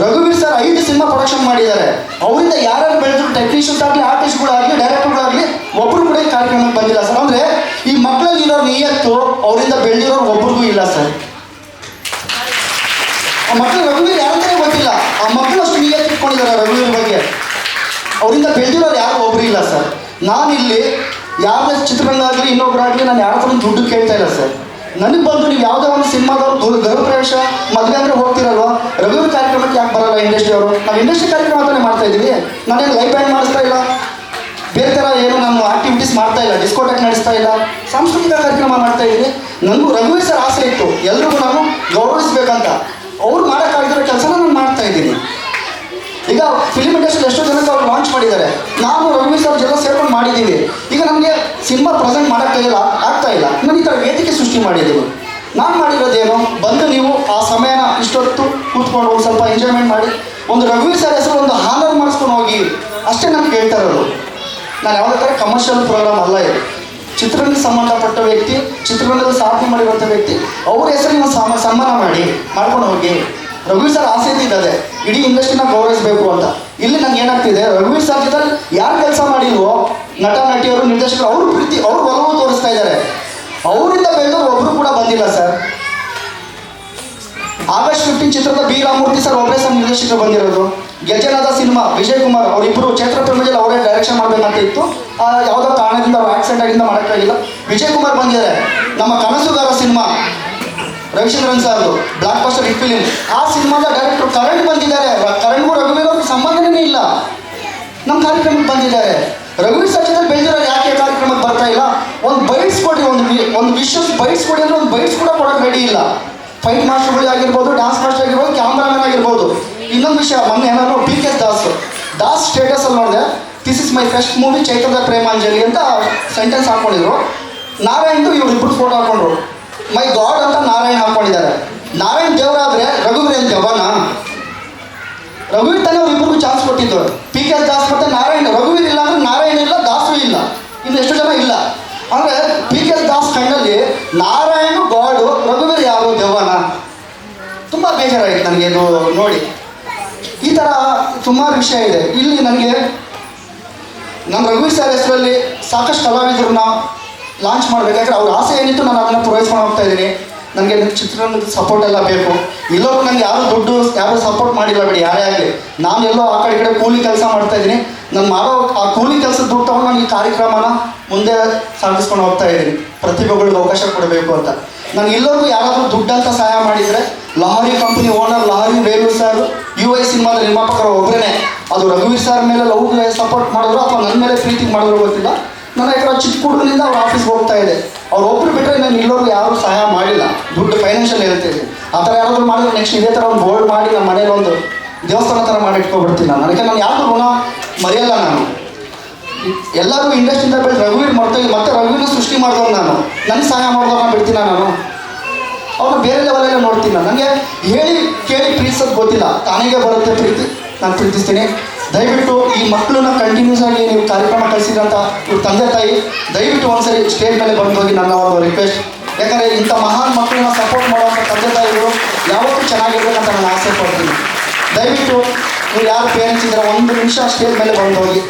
ರಘುವೀರ್ ಸರ್ 5 ಸಿನಿಮಾ ಪ್ರೊಡಕ್ಷನ್ ಮಾಡಿದ್ದಾರೆ. ಅವರಿಂದ ಯಾರ್ಯಾರು ಬೆಳೆದ್ರು, ಟೆಕ್ನಿಷಿಯನ್ಸ್ ಆಗಲಿ, ಆರ್ಟಿಸ್ಟ್ಗಳಾಗಲಿ, ಡೈರೆಕ್ಟರ್ಗಳಾಗಲಿ ಒಬ್ಬರು ಕೂಡ ಈ ಕಾರ್ಯಕ್ರಮಕ್ಕೆ ಬಂದಿಲ್ಲ ಸರ್. ಅಂದರೆ ಈ ಮಕ್ಕಳಲ್ಲಿ ಇರೋ ನಿಯತ್ತು ಅವರಿಂದ ಬೆಳೆದಿರೋರು ಒಬ್ರಿಗೂ ಇಲ್ಲ ಸರ್. ಆ ಮಕ್ಕಳು ರಘುವೀರ್ ಯಾರಂತಾನೆ ಗೊತ್ತಿಲ್ಲ, ಆ ಮಕ್ಕಳು ಅಷ್ಟು ನಿಯತ್ತು ಇಟ್ಕೊಂಡಿದ್ದಾರೆ ರಘುವೀರ್ ಬಗ್ಗೆ. ಅವರಿಂದ ಬೆಳೆದಿರೋರು ಯಾರು ಒಬ್ರು ಇಲ್ಲ ಸರ್. ನಾನಿಲ್ಲಿ ಯಾವುದೇ ಚಿತ್ರರಂಗ ಆಗಲಿ ಇನ್ನೊಬ್ಬರಾಗಲಿ ನಾನು ಯಾರ ಹತ್ರ ದುಡ್ಡು ಕೇಳ್ತಾ ಇಲ್ಲ ಸರ್. ನನಗೆ ಬಂದು ನೀವು ಯಾವುದೇ ಒಂದು ಸಿನಿಮಾದವ್ರು ಗೃಹ ಪ್ರವೇಶ ಮದುವೆ ಅಂದರೆ ಹೋಗ್ತಿರಲ್ವ, ರಘುವೀರ್ ಕಾರ್ಯಕ್ರಮಕ್ಕೆ ಯಾಕೆ ಬರಲ್ಲ ಇಂಡಸ್ಟ್ರಿ ಅವರು? ನಾವು ಇಂಡಸ್ಟ್ರಿ ಕಾರ್ಯಕ್ರಮ ಅಂತಾನೆ ಮಾಡ್ತಾ ಇದ್ದೀವಿ. ನಾನೇನು ಲೈವ್ ಬ್ಯಾಂಡ್ ಮಾಡಿಸ್ತಾ ಇಲ್ಲ, ಬೇರೆ ಥರ ಏನು ನಾನು ಆಕ್ಟಿವಿಟೀಸ್ ಮಾಡ್ತಾ ಇಲ್ಲ, ಡಿಸ್ಕೋಟೆಕ್ ನಡೆಸ್ತಾ ಇಲ್ಲ, ಸಾಂಸ್ಕೃತಿಕ ಕಾರ್ಯಕ್ರಮ ಮಾಡ್ತಾ ಇದ್ದೀನಿ. ನನಗೂ ರಘುವೀರ್ ಸರ್ ಆಸೆ ಇತ್ತು ಎಲ್ರಿಗೂ ನಾನು ಗೌರವಿಸ್ಬೇಕಂತ. ಅವ್ರು ಮಾಡೋಕ್ಕಾಗಿರೋ ಕೆಲಸನ ನಾನು ಮಾಡ್ತಾ ಇದ್ದೀನಿ. ಈಗ ಫಿಲ್ಮ್ ಇಂಡಸ್ಟ್ರಿ ಎಷ್ಟೋ ಜನಕ್ಕೆ ಅವ್ರು ಲಾಂಚ್ ಮಾಡಿದ್ದಾರೆ, ನಾನು ರಘುವೀರ್ ಸರ್ ಜೊತೆ ಸೇರ್ಕೊಂಡು ಮಾಡಿದ್ದೀವಿ. ಈಗ ನಮಗೆ ಸಿನಿಮಾ ಪ್ರೆಸೆಂಟ್ ಮಾಡೋಕ್ಕಾಗಿಲ್ಲ, ಆಗ್ತಾ ಇಲ್ಲ. ನಾನು ಈ ಥರ ವೇದಿಕೆ ಸೃಷ್ಟಿ ಮಾಡಿದ್ದೀವಿ. ನಾನು ಮಾಡಿರೋದೇನು, ಬಂದು ನೀವು ಆ ಸಮಯನ ಇಷ್ಟೊತ್ತು ಕೂತ್ಕೊಂಡು ಒಂದು ಸ್ವಲ್ಪ ಎಂಜಾಯ್ಮೆಂಟ್ ಮಾಡಿ ಒಂದು ರಘುವೀರ್ ಸರ್ ಹೆಸರು ಒಂದು ಹಾನರ್ ಮಾಡಿಸ್ಕೊಂಡು ಹೋಗಿ, ಅಷ್ಟೇ ನಾನು ಕೇಳ್ತಾ ಇರೋದು. ನಾನು ಯಾವುದೇ ಥರ ಕಮರ್ಷಿಯಲ್ ಪ್ರೋಗ್ರಾಮ್ ಅಲ್ಲ ಇದು. ಚಿತ್ರರಂಗಕ್ಕೆ ಸಂಬಂಧಪಟ್ಟ ವ್ಯಕ್ತಿ, ಚಿತ್ರರಂಗದಲ್ಲಿ ಸಾಧನೆ ಮಾಡಿರುವಂಥ ವ್ಯಕ್ತಿ, ಅವ್ರ ಹೆಸರಿಗೆ ಒಂದು ಸನ್ಮಾನ ಮಾಡ್ಕೊಂಡು ಹೋಗಿ. ರಘುವೀರ್ ಸರ್ ಆಸೆ ಇದ್ದಿದೆ ಇಡೀ ಇಂಡಸ್ಟ್ರಿನ ಗೌರವಿಸಬೇಕು ಅಂತ. ಇಲ್ಲಿ ನಂಗೆ ಏನಾಗ್ತಿದೆ, ರಘುವೀರ್ ಸರ್ ಜೊತೆ ಯಾರು ಕೆಲಸ ಮಾಡಿಲ್ವೋ ನಟ ನಟಿಯವರು, ನಿರ್ದೇಶಕರು, ಅವ್ರ ಪ್ರೀತಿ, ಅವ್ರ ಒಲವು ತೋರಿಸ್ತಾ ಇದ್ದಾರೆ. ಅವರಿಂದ ಬೆಳೆದವರು ಒಬ್ಬರು ಕೂಡ ಬಂದಿಲ್ಲ ಸರ್. ಆಗಸ್ಟ್ 15 ಚಿತ್ರದ ಬಿ ರಾಮಮೂರ್ತಿ ಸರ್ ಒಬ್ಬರೇ ಸರ್ ನಿರ್ದೇಶಕರು ಬಂದಿರೋದು. ಗೆಜನಾದ ಸಿನಿಮಾ ವಿಜಯ್ ಕುಮಾರ್ ಅವರಿಬ್ಬರು ಚೈತ್ರ ಪ್ರೇಮಜಲ್ಲಿ ಅವರೇ ಡೈರೆಕ್ಷನ್ ಮಾಡಬೇಕಂತ ಇತ್ತು. ಯಾವುದೋ ಕಾರಣದಿಂದ ಅವ್ರು ಆಕ್ಸಿಡೆಂಟ್ ಆಗಿಂದ ಮಾಡೋಕ್ಕಾಗಿಲ್ಲ. ವಿಜಯ್ ಕುಮಾರ್ ಬಂದಿದ್ದಾರೆ. ನಮ್ಮ ಕನಸುಗಾರ ಸಿನಿಮಾ ರವಿಚಂದ್ರನ್ ಸರ್ದು ಬ್ಲಾಕ್ ಬಸ್ಟರ್ ಹಿಟ್ ಫಿಲಿಮ್, ಆ ಸಿನಿಮಾದ ಡೈರೆಕ್ಟರ್ ಕರಣ್ ಬಂದಿದ್ದಾರೆ. ಕರಣ್ಗೂ ರಘುವೀರ್ ಅವ್ರಿಗೆ ಸಂಬಂಧನೇ ಇಲ್ಲ, ನಮ್ಮ ಕಾರ್ಯಕ್ರಮಕ್ಕೆ ಬಂದಿದ್ದಾರೆ. ರಘುವೀರ್ ಸರ್ ಜೊತೆ ಬೆಳೆದಿರೋರು ಯಾಕೆ ಕಾರ್ಯಕ್ರಮಕ್ಕೆ ಬರ್ತಾ ಇಲ್ಲ? ಒಂದು ಬೈಟ್ಸ್ ಕೊಡಿ, ಒಂದು ವಿಶ್ವಸ್ ಬೈಟ್ಸ್ ಕೊಡಿ ಅಂದರೆ ಒಂದು ಬೈಟ್ಸ್ ಕೂಡ ಕೊಡೋಕೆ ರೆಡಿ ಇಲ್ಲ. ಫೈಟ್ ಮಾಸ್ಟರ್ಗಳು ಆಗಿರ್ಬೋದು, ಡ್ಯಾನ್ಸ್ ಮಾಸ್ಟರ್ ಆಗಿರ್ಬೋದು, ಕ್ಯಾಮ್ರಾಮನ್ ಆಗಿರ್ಬೋದು. ಇನ್ನೊಂದು ವಿಷಯ, ಮೊನ್ನೆ ಏನಾದ್ರು PK ದಾಸ್ ಸ್ಟೇಟಸಲ್ಲಿ ನೋಡಿದೆ, this is my first movie Chaitrada Premanjali ಅಂತ ಸೆಂಟೆನ್ಸ್ ಹಾಕ್ಕೊಂಡಿದ್ರು. ನಾರಾಯಣ್ದು ಇವರಿಬ್ಬರು ಫೋಟೋ ಹಾಕೊಂಡ್ರು. ಮೈ ಗಾಡ್ ಅಂತ ನಾರಾಯಣ್ ಹಾಕ್ಕೊಂಡಿದ್ದಾರೆ. ನಾರಾಯಣ್ ದೇವರಾದರೆ ರಘುವೀರ್ ಏನು ದೇವನ? ರಘುವೀರ್ ತಾನೇ ಅವ್ರಿಬ್ಬರಿಗೂ ಚಾನ್ಸ್ ಕೊಟ್ಟಿದ್ದು. PK ದಾಸ್ ಮತ್ತು ನಾರಾಯಣ್. ರಘುವೀರ್ ಇಲ್ಲ ಅಂದರೆ ನಾರಾಯಣ್ ಇಲ್ಲ, ದಾಸು ಇಲ್ಲ, ಇನ್ನು ಎಷ್ಟು ಜನ ಇಲ್ಲ. ಅಂದರೆ PK ದಾಸ್ ಕಣ್ಣಲ್ಲಿ ನಾರಾಯಣ್ ಗಾಡು, ರಘುವೀರ್ ಯಾರು ದೆವ್ವನ? ತುಂಬ ಬೇಜಾರಾಯಿತು ನನಗೆ ಇದು ನೋಡಿ. ಈ ಥರ ಸುಮಾರು ವಿಷಯ ಇದೆ. ಇಲ್ಲಿ ನನಗೆ ನಮ್ಮ ರಘುವೀರ್ ಸರ್ ಹೆಸರಲ್ಲಿ ಸಾಕಷ್ಟು ಕಲಾವಿದರನ್ನ ಲಾಂಚ್ ಮಾಡಬೇಕಾದ್ರೆ ಅವ್ರ ಆಸೆ ಏನಿತ್ತು ನಾನು ಅದನ್ನು ಪೂರೈಸ್ಕೊಂಡು ಹೋಗ್ತಾ ಇದ್ದೀನಿ. ನನಗೆ ಚಿತ್ರರಂಗದ ಸಪೋರ್ಟ್ ಎಲ್ಲ ಬೇಕು. ಇಲ್ಲೋರು ನನಗೆ ಯಾರು ದುಡ್ಡು ಯಾರು ಸಪೋರ್ಟ್ ಮಾಡಿಲ್ಲ ಬಿಡಿ, ಯಾರೇ ಆಗಲಿ. ನಾನು ಎಲ್ಲೋ ಆ ಕಡೆ ಈ ಕಡೆ ಕೂಲಿ ಕೆಲಸ ಮಾಡ್ತಾ ಇದ್ದೀನಿ. ನಾನು ಮಾಡೋ ಆ ಕೂಲಿ ಕೆಲಸದ ದುಡ್ಡು ತಗೊಂಡು ನಾನು ಈ ಕಾರ್ಯಕ್ರಮನ ಮುಂದೆ ಸಾಗಿಸ್ಕೊಂಡು ಹೋಗ್ತಾ ಇದ್ದೀನಿ. ಪ್ರತಿಭೆಗಳಿಗೆ ಅವಕಾಶ ಕೊಡಬೇಕು ಅಂತ. ನಾನು ಇಲ್ಲೋರ್ಗೂ ಯಾರಾದರೂ ದುಡ್ಡಂತ ಸಹಾಯ ಮಾಡಿದರೆ, Lahari company owner Lahari Belur sir UI ಸಿನಿಮಾದ ನಿರ್ಮಾಪಕರು ಒಬ್ಬರೇ. ಅದು ರಘುವೀರ್ ಸರ್ ಮೇಲೆ ಲವ್ಗೆ ಸಪೋರ್ಟ್ ಮಾಡಿದ್ರು ಅಥವಾ ನನ್ನ ಮೇಲೆ ಪ್ರೀತಿ ಮಾಡಿದ್ರು ಗೊತ್ತಿಲ್ಲ. ನನ್ನ ಯಾಕಂದ್ರೆ ಚಿಕ್ಕ ಹುಡುಗನಿಂದ ಅವ್ರ ಆಫೀಸ್ಗೆ ಹೋಗ್ತಾ ಇದೆ. ಅವ್ರು ಒಬ್ಬರು ಬಿಟ್ಟರೆ ನಾನು ಇಲ್ಲೋರ್ಗೂ ಯಾರೂ ಸಹಾಯ ಮಾಡಿಲ್ಲ. ದುಡ್ಡು ಫೈನಾನ್ಷಿಯಲ್ ಹೇಳ್ತೀನಿ. ಆ ಥರ ಯಾರಾದರೂ ಮಾಡಿದ್ರೆ ನೆಕ್ಸ್ಟ್ ಇದೇ ಥರ ಒಂದು ಬೋರ್ಡ್ ಮಾಡಿ ನಮ್ಮ ಮನೇಲಿ ಒಂದು ದೇವಸ್ಥಾನ ಥರ ಮಾಡಿ ಇಟ್ಕೊಬಿಡ್ತೀನಿ ನಾನು. ಅದಕ್ಕೆ ನಾನು ಯಾವುದು ಋಣ ಮರೆಯಲ್ಲ. ನಾನು ಎಲ್ಲರೂ ಇಂಡಸ್ಟ್ರಿಯಿಂದ ಬೆಳೆದು ರಘುವೀರ್ ಮರ್ತೋಗಿ ಮತ್ತೆ ರಘುವೀರ್ನ ಸೃಷ್ಟಿ ಮಾಡಿದವ್ರು ನಾನು. ನನಗೆ ಸಹಾಯ ಮಾಡಿದವ್ರನ್ನ ಬಿಡ್ತೀನ ನಾನು? ಅವ್ರನ್ನ ಬೇರೆ ಲೆವೆಲಲ್ಲೇ ನೋಡ್ತೀನಿ ನಾನು. ನನಗೆ ಹೇಳಿ ಕೇಳಿ ಪ್ರೀತಿಸೋದು ಗೊತ್ತಿಲ್ಲ, ತಾನಿಗೆ ಬರುತ್ತೆ ಪ್ರೀತಿ. ನಾನು ಪ್ರೀತಿಸ್ತೀನಿ. ದಯವಿಟ್ಟು ಈ ಮಕ್ಕಳನ್ನ ಕಂಟಿನ್ಯೂಸ್ ಆಗಿ ನೀವು ಕಾರ್ಯಕ್ರಮ ಕಳಿಸಿದಂಥ ಇವ್ರ ತಂದೆ ತಾಯಿ ದಯವಿಟ್ಟು ಒಂದ್ಸರಿ ಸ್ಟೇಜ್ ಮೇಲೆ ಬಂದು ಹೋಗಿ ನನ್ನ ಒಂದು ರಿಕ್ವೆಸ್ಟ್. ಯಾಕಂದರೆ ಇಂಥ ಮಹಾನ್ ಮಕ್ಕಳನ್ನ ಸಪೋರ್ಟ್ ಮಾಡುವಂಥ ತಂದೆ ತಾಯಿಗಳು ಯಾವತ್ತೂ ಚೆನ್ನಾಗಿರ್ಬೇಕಂತ ನಾನು ಆಸೆ ಪಡ್ತೀನಿ. ದಯವಿಟ್ಟು ನೀವು ಯಾರು ಪೇರೆಂಟ್ಸ್ ಇದ್ದಾರೆ 1 ನಿಮಿಷ ಸ್ಟೇಜ್ ಮೇಲೆ ಬಂದು ಹೋಗಿ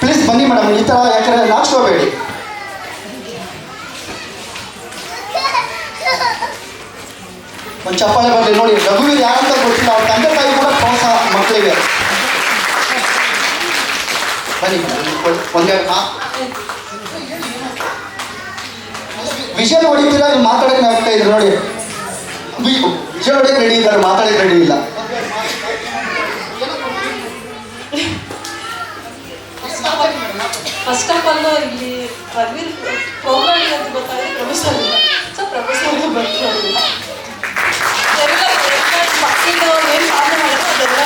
ಪ್ಲೀಸ್ ಬನ್ನಿ ಮೇಡಮ್. ಈ ಥರ ಯಾಕಂದರೆ ನಾಚ್ಕೋಬೇಡಿ. ಒಂದು ಚಪ್ಪಾಳೆ ಬರಲಿ ನೋಡಿ. ರಘುವೀರ್ ಯಾರಂತ ಗೊತ್ತಿಲ್ಲ, ಅವ್ರ ತಂದೆ ತಾಯಿ ಕೂಡ ಪ್ರೋತ್ಸಾಹ ಮಕ್ಕಳಿಗೆ. ಬನ್ನಿ ಒಂದೆರಡು ವಿಷಯ ಹೊಡಿತೀರಾ, ಇಲ್ಲಿ ಮಾತಾಡೋಕೆ ಆಗ್ತಾ ಇದ್ರು ನೋಡಿ. ವಿಷಯ ಹೊಡೆಯಕ್ಕೆ ರೆಡಿ ಇದ್ದಾರೆ, ಮಾತಾಡೋಕೆ ರೆಡಿ ಇಲ್ಲ. ಫಸ್ಟ್ ಆಫ್ ಆಲ್ ಇಲ್ಲಿ ರಘುವೀರ್ ಪ್ರೋಗ್ರಾಮ್ ಅಂತ ಗೊತ್ತಾದರೆ ಪ್ರೊಫೆಸರ್ ಇಲ್ಲ. ಸೊ ಪ್ರೊಫೆಸರ್ ಬರ್ತಿರಲಿಲ್ಲ. ಎಲ್ಲ ಮಕ್ಕಳಿಗೆ ಅವ್ರು ಏನು ಸಾಧನೆ ಮಾಡಿದ್ರು ಅದೆಲ್ಲ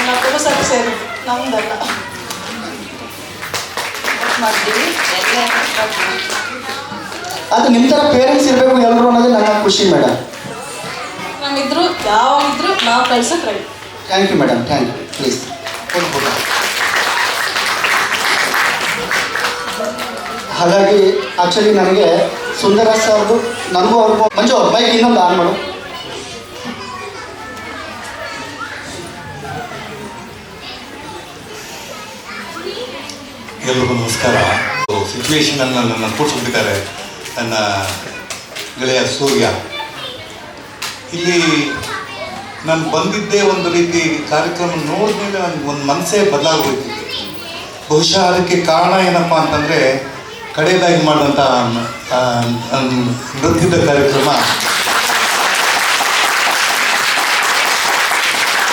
ನಾವು ಪ್ರೊಫೆಸರ್ ಸೇರಿದ್ದು, ನಮ್ದಲ್ಲ. ಮಾಡ್ತೀವಿ ಅದು ನಿಮ್ಮ ಥರ ಪೇರೆಂಟ್ಸ್ ಇರಬೇಕು ಎಲ್ಲರೂ ಅನ್ನೋದೇ ನನ್ನ ಖುಷಿ ಮೇಡಮ್. ನಮ್ಮಿದ್ರು ಯಾವಾಗಿದ್ರು ನಾವು ಕಳ್ಸಕ್ಕೆ ready. Thank you madam, thank you. Please ಹಾಗಾಗಿ ಆ್ಯಕ್ಚುಲಿ ನನಗೆ ಸುಂದರ ಸರ್ದು ನನಗೂ ಅವ್ರಿಗೂ ಮಂಜು ಅವ್ರ ಮೈಕ್ ಇನ್ನೊಂದು ಆನ್ ಮಾಡು. ಎಲ್ರಿಗೂ ನಮಸ್ಕಾರ. ಸಿಚುವೇಶನನ್ನು ನನ್ನ ಕೂರಿಸ್ಬಿಟ್ಟಿದ್ದಾರೆ ನನ್ನ ಗೆಳೆಯ ಸೂರ್ಯ. ಇಲ್ಲಿ ನಾನು ಬಂದಿದ್ದೇ ಒಂದು ರೀತಿ ಕಾರ್ಯಕ್ರಮ ನೋಡಿದ್ಮೇಲೆ ನನಗೆ ಒಂದು ಮನಸ್ಸೇ ಬದಲಾಗೋಯ್ತು. ಬಹುಶಃ ಅದಕ್ಕೆ ಕಾರಣ ಏನಪ್ಪ ಅಂತಂದರೆ ಕಡೆಯದಾಗಿ ಮಾಡಿದಂಥ ನೃತ್ಯದ ಕಾರ್ಯಕ್ರಮ.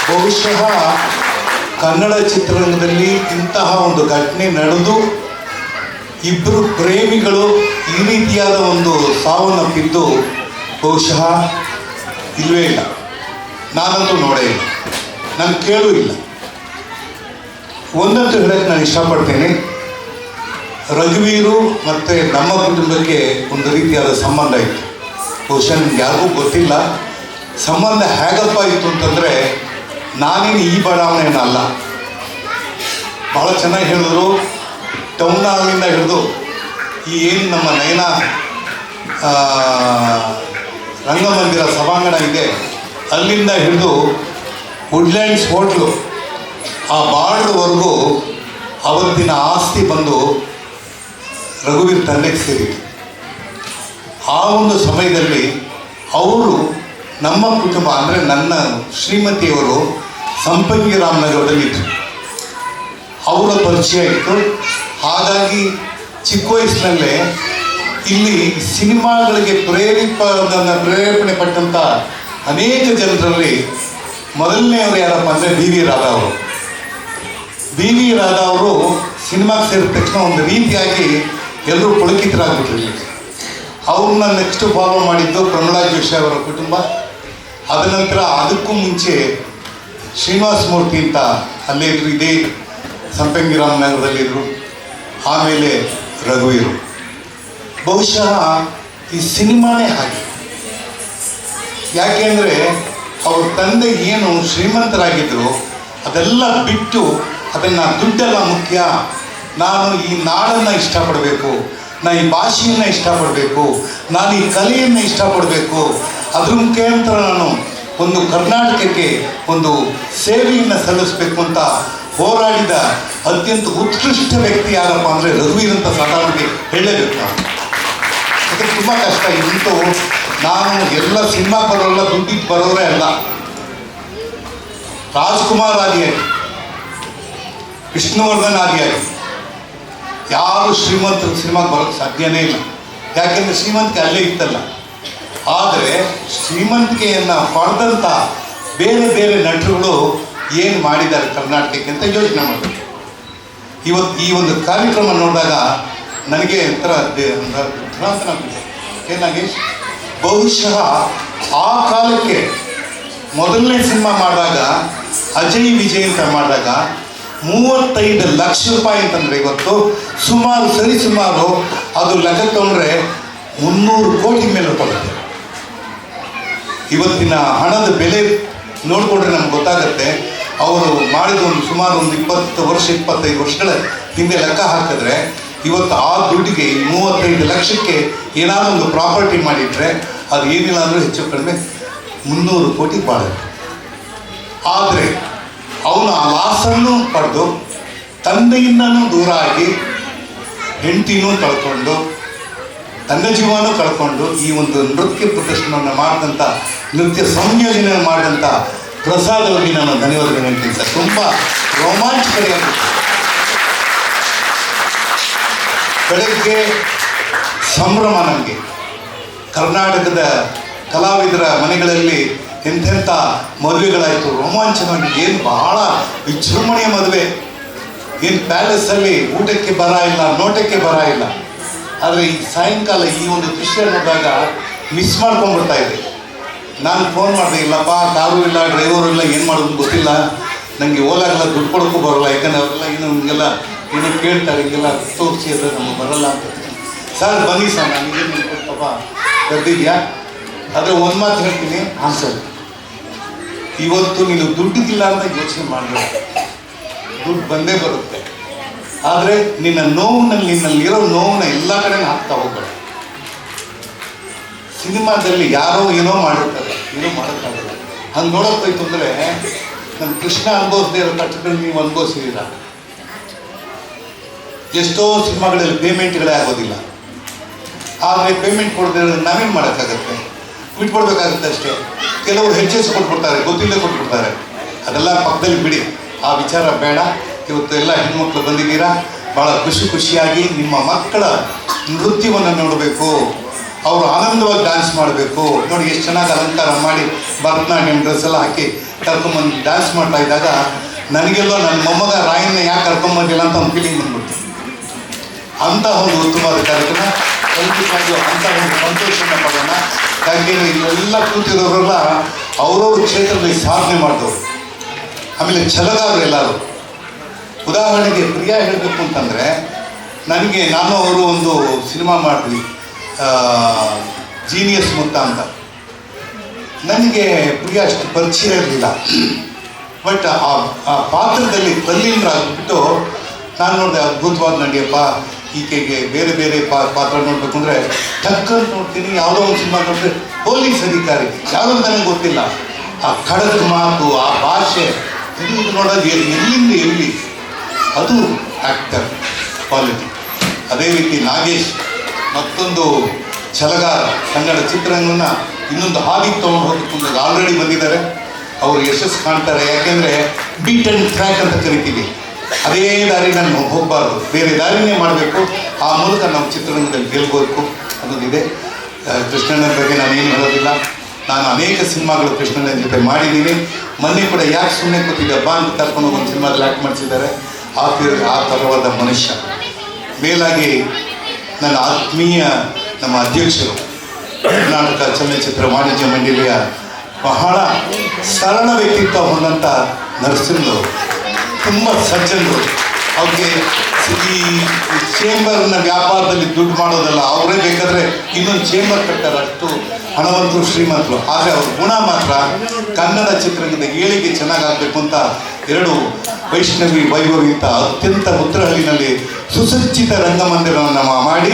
ಬಹುಶಃ ಕನ್ನಡ ಚಿತ್ರರಂಗದಲ್ಲಿ ಇಂತಹ ಒಂದು ಘಟನೆ ನಡೆದು ಇಬ್ಬರು ಪ್ರೇಮಿಗಳು ಈ ರೀತಿಯಾದ ಒಂದು ಸಾವನ್ನಪ್ಪಿದ್ದು ಬಹುಶಃ ಇಲ್ಲವೇ ಇಲ್ಲ. ನಾನಂತೂ ನೋಡೇ ಇಲ್ಲ, ನಾನು ಕೇಳೂ ಇಲ್ಲ. ಒಂದಂತೂ ಹೇಳಕ್ಕೆ ನಾನು ಇಷ್ಟಪಡ್ತೇನೆ, ರಘುವೀರು ಮತ್ತು ನಮ್ಮ ಕುಟುಂಬಕ್ಕೆ ಒಂದು ರೀತಿಯಾದ ಸಂಬಂಧ ಇತ್ತು. ಬಹುಶಃ ನಿಮ್ಗೆ ಯಾರಿಗೂ ಗೊತ್ತಿಲ್ಲ ಸಂಬಂಧ ಹೇಗಪ್ಪ ಇತ್ತು ಅಂತಂದರೆ, ನಾನೇನು ಈ ಬಡಾವಣೆಯಲ್ಲ, ಭಾಳ ಚೆನ್ನಾಗಿ ಹೇಳಿದ್ರು. ಟೌನ್ ಹಾಲಿಂದ ಹಿಡಿದು ಈ ಏನು ನಮ್ಮ ನಯನ ರಂಗಮಂದಿರ ಸಭಾಂಗಣ ಇದೆ ಅಲ್ಲಿಂದ ಹಿಡಿದು ವುಡ್ಲ್ಯಾಂಡ್ಸ್ ಹೋಟ್ಲು ಆ ಬಾರ್ಡ್ರ್ವರೆಗೂ ಅವತ್ತಿನ ಆಸ್ತಿ ಬಂದು ರಘುವೀರ್ ತಂದೆಗೆ ಸೇರಿತು. ಆ ಒಂದು ಸಮಯದಲ್ಲಿ ಅವರು ನಮ್ಮ ಕುಟುಂಬ ಅಂದರೆ ನನ್ನ ಶ್ರೀಮತಿಯವರು ಸಂಪಂಗಿ ರಾಮನಗರದಲ್ಲಿದ್ದರು. ಅವರ ಪರಿಚಯ ಇತ್ತು. ಹಾಗಾಗಿ ಚಿಕ್ಕ ವಯಸ್ಸಿನಲ್ಲೇ ಇಲ್ಲಿ ಸಿನಿಮಾಗಳಿಗೆ ಪ್ರೇರೇಪಣೆ ಪಟ್ಟಂಥ ಅನೇಕ ಜನರಲ್ಲಿ ಮೊದಲನೆಯವರು ಯಾರಪ್ಪ ಅಂದರೆ ಬಿ ವಿ ರಾಧಾ ಅವರು. ಬಿ ವಿ ರಾಧಾ ಅವರು ಸಿನಿಮಾಗೆ ಸೇರಿದ ತಕ್ಷಣ ಒಂದು ರೀತಿಯಾಗಿ ಎಲ್ಲರೂ ಪುಳಕಿತರಾಗ್ಬಿಟ್ಟಿರಲಿ. ಅವ್ರನ್ನ ನೆಕ್ಸ್ಟ್ ಫಾಲೋ ಮಾಡಿದ್ದು ಪ್ರಮೀಳಾ ಜೋಶಿ ಅವರ ಕುಟುಂಬ. ಅದ ನಂತರ ಅದಕ್ಕೂ ಮುಂಚೆ ಶ್ರೀನಿವಾಸ ಮೂರ್ತಿ ಅಂತ ಅಲ್ಲೇ ಇದ್ರು, ಇದೇ ಸಂಪಂಗಿ ರಾಮನಗರದಲ್ಲಿದ್ದರು. ಆಮೇಲೆ ರಘುವೀರು. ಬಹುಶಃ ಈ ಸಿನಿಮಾನೇ ಹಾಗೆ. ಯಾಕೆಂದರೆ ಅವ್ರ ತಂದೆ ಏನು ಶ್ರೀಮಂತರಾಗಿದ್ದರು ಅದೆಲ್ಲ ಬಿಟ್ಟು ಅದನ್ನು ದುಡ್ಡೆಲ್ಲ ಮುಖ್ಯ, ನಾನು ಈ ನಾಡನ್ನು ಇಷ್ಟಪಡಬೇಕು, ನಾನು ಈ ಭಾಷೆಯನ್ನು ಇಷ್ಟಪಡಬೇಕು, ನಾನು ಈ ಕಲೆಯನ್ನು ಇಷ್ಟಪಡಬೇಕು, ಅದ್ರ ಮುಖಾಂತರ ನಾನು ಒಂದು ಕರ್ನಾಟಕಕ್ಕೆ ಒಂದು ಸೇವೆಯನ್ನು ಸಲ್ಲಿಸಬೇಕು ಅಂತ ಹೋರಾಡಿದ ಅತ್ಯಂತ ಉತ್ಕೃಷ್ಟ ವ್ಯಕ್ತಿ ಯಾರಪ್ಪ ಅಂದರೆ ರಘುವೀರ್ ಅಂತ ಸಾಧಾರಣಕ್ಕೆ ಹೇಳಲೇಬೇಕು. ನಾವು ಅದಕ್ಕೆ ತುಂಬ ಕಷ್ಟ. ಇಂತೂ ನಾನು ಎಲ್ಲ ಸಿನಿಮಾ ಬರೋಲ್ಲ, ದುಡ್ಡಿದ್ದು ಬರೋರೇ ಅಲ್ಲ. ರಾಜ್ಕುಮಾರ್ ಆದಿಯಾಗಿ, ವಿಷ್ಣುವರ್ಧನ್ ಆದಿಯಾಗಿ ಯಾರು ಶ್ರೀಮಂತರು ಸಿನಿಮಾಗೆ ಬರೋಕ್ಕೆ ಸಾಧ್ಯನೇ ಇಲ್ಲ. ಯಾಕೆಂದರೆ ಶ್ರೀಮಂತಿಕೆ ಅಲ್ಲೇ ಇತ್ತಲ್ಲ. ಆದರೆ ಶ್ರೀಮಂತಿಕೆಯನ್ನು ಪಡೆದಂಥ ಬೇರೆ ಬೇರೆ ನಟರುಗಳು ಏನು ಮಾಡಿದ್ದಾರೆ ಕರ್ನಾಟಕಕ್ಕೆ ಅಂತ ಯೋಚನೆ ಮಾಡಬೇಕು. ಇವತ್ತು ಈ ಒಂದು ಕಾರ್ಯಕ್ರಮ ನೋಡಿದಾಗ ನನಗೆ ಒಂಥರ ಏನಾಗೇಶ್, ಬಹುಶಃ ಆ ಕಾಲಕ್ಕೆ ಮೊದಲನೇ ಸಿನಿಮಾ ಮಾಡಿದಾಗ ಅಜಯ್ ವಿಜಯ್ ಅಂತ ಮಾಡಿದಾಗ 35 ಲಕ್ಷ ರೂಪಾಯಿ ಅಂತಂದರೆ ಇವತ್ತು ಸುಮಾರು ಸರಿಸುಮಾರು ಅದು ಲೆಕ್ಕ ತೊಗೊಂಡ್ರೆ 300 ಕೋಟಿ ಮೇಲೆ ಬರುತ್ತೆ. ಇವತ್ತಿನ ಹಣದ ಬೆಲೆ ನೋಡಿಕೊಂಡ್ರೆ ನಮ್ಗೆ ಗೊತ್ತಾಗುತ್ತೆ. ಅವರು ಮಾಡಿದ ಒಂದು ಸುಮಾರು ಒಂದು 25 ವರ್ಷಗಳ ಹಿಂದೆ ಲೆಕ್ಕ ಹಾಕಿದ್ರೆ ಇವತ್ತು ಆ ದುಡ್ಡಿಗೆ 35 ಲಕ್ಷಕ್ಕೆ ಏನಾದರೂ ಒಂದು ಪ್ರಾಪರ್ಟಿ ಮಾಡಿದರೆ ಅದು ಏನಿಲ್ಲ ಅಂದರೂ ಹೆಚ್ಚು ಕಡಿಮೆ 300 ಕೋಟಿ ಬಾಳುತ್ತೆ. ಆದರೆ ಅವನು ಆ ಲಾಸನ್ನು ಪಡೆದು ತಂದೆಯಿಂದನೂ ದೂರ ಆಗಿ ಹೆಂಡತಿನೂ ಕಳ್ಕೊಂಡು ತನ್ನ ಜೀವನೂ ಕಳ್ಕೊಂಡು ಈ ಒಂದು ನೃತ್ಯ ಪ್ರದರ್ಶನವನ್ನು ಮಾಡಿದಂಥ ನೃತ್ಯ ಸಂಯೋಜನೆ ಮಾಡಿದಂಥ ಪ್ರಸಾದ್ ಅವರಿಗೆ ನಾನು ಧನ್ಯವಾದಗಳು ಹೇಳ್ತೀನಿ ಸರ್. ತುಂಬ ರೋಮಾಂಚಕಾರಿಯಾಗಿ ಬೆಳಗ್ಗೆ ಸಂಭ್ರಮ. ನನಗೆ ಕರ್ನಾಟಕದ ಕಲಾವಿದರ ಮನೆಗಳಲ್ಲಿ ಎಂತೆಂಥ ಮದುವೆಗಳಾಯಿತು, ರೋಮಾಂಚನವಾಗಿ. ಏನು ಬಹಳ ವಿಜೃಂಭಣೆಯ ಮದುವೆ. ಏನು ಪ್ಯಾಲೇಸಲ್ಲಿ ಊಟಕ್ಕೆ ಬರ ಇಲ್ಲ, ನೋಟಕ್ಕೆ ಬರ ಇಲ್ಲ. ಆದರೆ ಈ ಸಾಯಂಕಾಲ ಈ ಒಂದು ದೃಶ್ಯ ನೋಡಿದಾಗ ಮಿಸ್ ಮಾಡ್ಕೊಂಡ್ಬಿಡ್ತಾ ಇದೆ. ನಾನು ಫೋನ್ ಮಾಡಿದೆ, ಇಲ್ಲಪ್ಪ ಕಾರು ಇಲ್ಲ, ಡ್ರೈವರು ಇಲ್ಲ, ಏನು ಮಾಡೋದು ಗೊತ್ತಿಲ್ಲ, ನನಗೆ ಓಲಾಗೆಲ್ಲ ದುಡ್ಡು ಕೊಡೋಕ್ಕೂ ಬರೋಲ್ಲ. ಯಾಕಂದರೆ ಅವರೆಲ್ಲ ಏನು ಹಿಂಗೆಲ್ಲ ಏನೋ ಕೇಳ್ತಾರೆ, ಹಿಂಗೆಲ್ಲ ತೋರಿಸಿ ಅಂದರೆ ನಮಗೆ ಬರೋಲ್ಲ ಅಂತ. ಸರ್ ಬನ್ನಿ ಸರ್, ನನಗೇನು ಪಾಪ ಕರೆದಿದ್ಯಾ? ಆದರೆ ಒಂದು ಮಾತು ಹೇಳ್ತೀನಿ, ಹಾಂ ಸರ್, ಇವತ್ತು ನೀನು ದುಡ್ಡಿಗಿಲ್ಲ ಅಂತ ಯೋಚನೆ ಮಾಡಬೇಡ, ದುಡ್ಡು ಬಂದೇ ಬರುತ್ತೆ. ಆದರೆ ನಿನ್ನಲ್ಲಿರೋ ನೋವನ್ನ ಎಲ್ಲ ಕಡೆ ಹಾಕ್ತಾ ಹೋಗ್ಬೇಡ. ಸಿನಿಮಾದಲ್ಲಿ ಯಾರೋ ಏನೋ ಮಾಡಿರ್ತಾರೆ, ಏನೋ ಮಾಡೋಕ್ಕಾಗಲ್ಲ. ಹಂಗೆ ನೋಡೋಕೆ ಹೋಯ್ತು ಅಂದರೆ ನಮ್ಮ ಕೃಷ್ಣ ಅನುಭವಿಸದೇ ಇರೋ ಕಷ್ಟಗಳು ನೀವು ಅನುಭವಿಸಿದ್ದೀರ. ಎಷ್ಟೋ ಸಿನಿಮಾಗಳಲ್ಲಿ ಪೇಮೆಂಟ್ಗಳೇ ಆಗೋದಿಲ್ಲ. ಆದರೆ ಪೇಮೆಂಟ್ ಕೊಡದೇ ಇರೋದನ್ನ ನಾವೇನು ಮಾಡೋಕ್ಕಾಗತ್ತೆ? ಬಿಟ್ಕೊಡ್ಬೇಕಾಗುತ್ತೆ ಅಷ್ಟೇ. ಕೆಲವರು ಹೆಚ್ಚೆಚ್ಚು ಕೊಟ್ಬಿಡ್ತಾರೆ, ಗೊತ್ತಿಲ್ಲದೆ ಕೊಟ್ಬಿಡ್ತಾರೆ. ಅದೆಲ್ಲ ಪಕ್ಕದಲ್ಲಿ ಬಿಡಿ, ಆ ವಿಚಾರ ಬೇಡ. ಇವತ್ತು ಎಲ್ಲ ಹೆಣ್ಮಕ್ಳು ಬಂದಿದ್ದೀರಾ, ಭಾಳ ಖುಷಿಯಾಗಿ ನಿಮ್ಮ ಮಕ್ಕಳ ನೃತ್ಯವನ್ನು ನೋಡಬೇಕು, ಅವರು ಆನಂದವಾಗಿ ಡ್ಯಾನ್ಸ್ ಮಾಡಬೇಕು. ನೋಡಿ ಎಷ್ಟು ಚೆನ್ನಾಗಿ ಅಲಂಕಾರ ಮಾಡಿ ಭರತನಾಟ್ಯಂ ಡ್ರೆಸ್ ಎಲ್ಲ ಹಾಕಿ ಕರ್ಕೊಂಬಂದು ಡ್ಯಾನ್ಸ್ ಮಾಡ್ತಾ ಇದ್ದಾಗ ನನಗೆಲ್ಲೋ ನನ್ನ ಮೊಮ್ಮಗ ರಾಯನ್ನ ಯಾಕೆ ಕರ್ಕೊಂಬಂದಿಲ್ಲ ಅಂತ ಒಂದು ಫೀಲಿಂಗ್ ಬಂದ್ಬಿಡ್ತು. ಅಂಥ ಒಂದು ಉತ್ತಮವಾದ ಕಾರ್ಯಕ್ರಮ, ಖಂಡಿತವಾಗಿಯೂ ಅಂಥ ಒಂದು ಸಂತೋಷನ ಪಡೋಣ. ಯಾಕೆಂದರೆ ಇಲ್ಲೆಲ್ಲ ಕೂತಿರೋರೆಲ್ಲ ಅವರವ್ರ ಕ್ಷೇತ್ರದಲ್ಲಿ ಸಾಧನೆ ಮಾಡಿದವರು, ಆಮೇಲೆ ಛಲಗಾರರು ಎಲ್ಲರೂ. ಉದಾಹರಣೆಗೆ ಪ್ರಿಯಾ ಹೇಳಬೇಕು ಅಂತಂದರೆ, ನಾನು ಅವರು ಒಂದು ಸಿನಿಮಾ ಮಾಡಿದ್ವಿ, ಜೀನಿಯಸ್ ಮುತ್ತ ಅಂತ. ನನಗೆ ಪ್ರಿಯಾ ಅಷ್ಟು ಪರಿಚಯ ಇರಲಿಲ್ಲ, ಬಟ್ ಆ ಪಾತ್ರದಲ್ಲಿ ತಲ್ಲೀನರಾಗ್ಬಿಟ್ಟು ನಾನು ನೋಡಿದೆ, ಅದ್ಭುತವಾದ ನಡಿಯಪ್ಪ, ಈಕೆಗೆ ಬೇರೆ ಬೇರೆ ಪಾತ್ರ ನೋಡಬೇಕು ಅಂದರೆ ಟಕ್ಕಂತ ನೋಡ್ತೀನಿ. ಯಾವುದೋ ಒಂದು ಸಿನಿಮಾ ನೋಡಿದ್ರೆ ಪೊಲೀಸ್ ಅಧಿಕಾರಿ, ಯಾವುದೋ ನನಗೆ ಗೊತ್ತಿಲ್ಲ. ಆ ಖಡಕ್ ಮಾತು, ಆ ಭಾಷೆ, ಇದು ನೋಡೋದು ಎಲ್ಲಿಂದ ಎಲ್ಲಿ, ಅದು ಆ್ಯಕ್ಟರ್ ಕ್ವಾಲಿಟಿ. ಅದೇ ರೀತಿ ನಾಗೇಶ್ ಮತ್ತೊಂದು ಛಲಗಾರ, ಕನ್ನಡ ಚಿತ್ರರಂಗವನ್ನು ಇನ್ನೊಂದು ಹಾದಿಗೆ ತೊಗೊಂಡು ಹೋಗ್ಕೊಂಡು ಆಲ್ರೆಡಿ ಬಂದಿದ್ದಾರೆ. ಅವರು ಯಶಸ್ಸು ಕಾಣ್ತಾರೆ. ಯಾಕೆಂದರೆ ಬೀಟ್ ಆ್ಯಂಡ್ ಟ್ರ್ಯಾಕ್ ಅಂತ ಕರಿತೀವಿ, ಅದೇ ದಾರಿ ನಾನು ಹೋಗಬಾರ್ದು, ಬೇರೆ ದಾರಿನೇ ಮಾಡಬೇಕು. ಆ ಮೂಲಕ ನಾವು ಚಿತ್ರರಂಗದಲ್ಲಿ ಗೆಲ್ಬೇಕು ಅನ್ನೋದಿದೆ. ಕೃಷ್ಣನ ಬಗ್ಗೆ ನಾನೇನು ಹೇಳೋದಿಲ್ಲ. ನಾನು ಅನೇಕ ಸಿನಿಮಾಗಳು ಕೃಷ್ಣನ ಜೊತೆ ಮಾಡಿದ್ದೀನಿ. ಮೊನ್ನೆ ಕೂಡ ಯಾಕೆ ಸುಮ್ಮನೆ ಕೂತಿದ್ದೆ ಬಾ ಅಂತ ಕರ್ಕೊಂಡು ಒಂದು ಸಿನಿಮಾದಲ್ಲಿ ಆ್ಯಕ್ಟ್ ಮಾಡಿಸಿದ್ದಾರೆ. ಆ ಥರವಾದ ಮನುಷ್ಯ. ಮೇಲಾಗಿ ನನ್ನ ಆತ್ಮೀಯ ನಮ್ಮ ಅಧ್ಯಕ್ಷರು, ಕರ್ನಾಟಕ ಚಲನಚಿತ್ರ ವಾಣಿಜ್ಯ ಮಂಡಳಿಯ ಬಹಳ ಸರಳ ವ್ಯಕ್ತಿತ್ವ ಹೊಂದಂಥ ನರಸಿಂಹರು, ತುಂಬ ಸಜ್ಜನರು. ಅವ್ರಿಗೆ ಈ ಚೇಂಬರ್ನ ವ್ಯಾಪಾರದಲ್ಲಿ ದುಡ್ಡು ಮಾಡೋದಲ್ಲ, ಅವರೇ ಬೇಕಾದರೆ ಇನ್ನೊಂದು ಚೇಂಬರ್ ಕಟ್ಟಾರೆ, ಅಷ್ಟು ಹಣವಂತರು, ಶ್ರೀಮಂತರು. ಆದರೆ ಅವ್ರ ಗುಣ ಮಾತ್ರ ಕನ್ನಡ ಚಿತ್ರರಂಗದ ಏಳಿಗೆ ಚೆನ್ನಾಗಾಗಬೇಕು ಅಂತ 2 ವೈಷ್ಣವಿ ವೈಭವಿ ಅಂತ ಅತ್ಯಂತ ಉತ್ತರಹಳ್ಳಿನಲ್ಲಿ ಸುಸಜ್ಜಿತ ರಂಗಮಂದಿರವನ್ನು ಮಾಡಿ,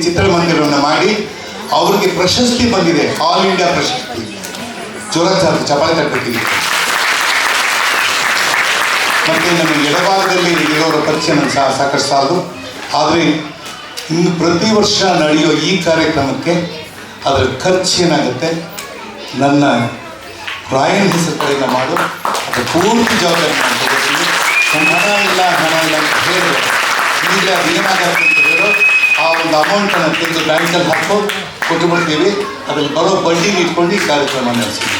ಚಿತ್ರಮಂದಿರವನ್ನು ಮಾಡಿ ಅವ್ರಿಗೆ ಪ್ರಶಸ್ತಿ ಬಂದಿದೆ, ಆಲ್ ಇಂಡಿಯಾ ಪ್ರಶಸ್ತಿ. ಜೋರಾಗಿ ಚಪಾಳೆ ತಟ್ಟಬೇಕಿದೆ. ಮತ್ತು ನಮ್ಮ ಎಡಭಾಗದಲ್ಲಿ ಇರೋರ ಪರಿಚಯ ನನಗೆ ಸಾಕಷ್ಟು ಸಾಲದು. ಆದರೆ ಇನ್ನು ಪ್ರತಿ ವರ್ಷ ನಡೆಯೋ ಈ ಕಾರ್ಯಕ್ರಮಕ್ಕೆ ಅದರ ಖರ್ಚು ಏನಾಗುತ್ತೆ, ನನ್ನ ರಾಯನ್ ಹೆಸರು ಕಡೆಯಿಂದ ಮಾಡು, ಅದು ಪೂರ್ತಿ ಜವಾಬ್ದಾರಿ ನಾನು ತಗೋತೀನಿ. ಹಣ ಇಲ್ಲ ಅಂತ ಹೇಳಿದ್ರೆ ಈಗ ಏನಾಗುತ್ತೆ ಅಂತ ಹೇಳೋ ಆ ಒಂದು ಅಮೌಂಟನ್ನು ತೆಗೆದು ಬ್ಯಾಂಕಲ್ಲಿ ಹಾಕೋ ಕೊಟ್ಟುಬಿಡ್ತೀವಿ. ಅದ್ರಲ್ಲಿ ಬರೋ ಬಡ್ಡಿನ ಇಟ್ಕೊಂಡು ಈ ಕಾರ್ಯಕ್ರಮ ನಡೆಸ್ತೀವಿ.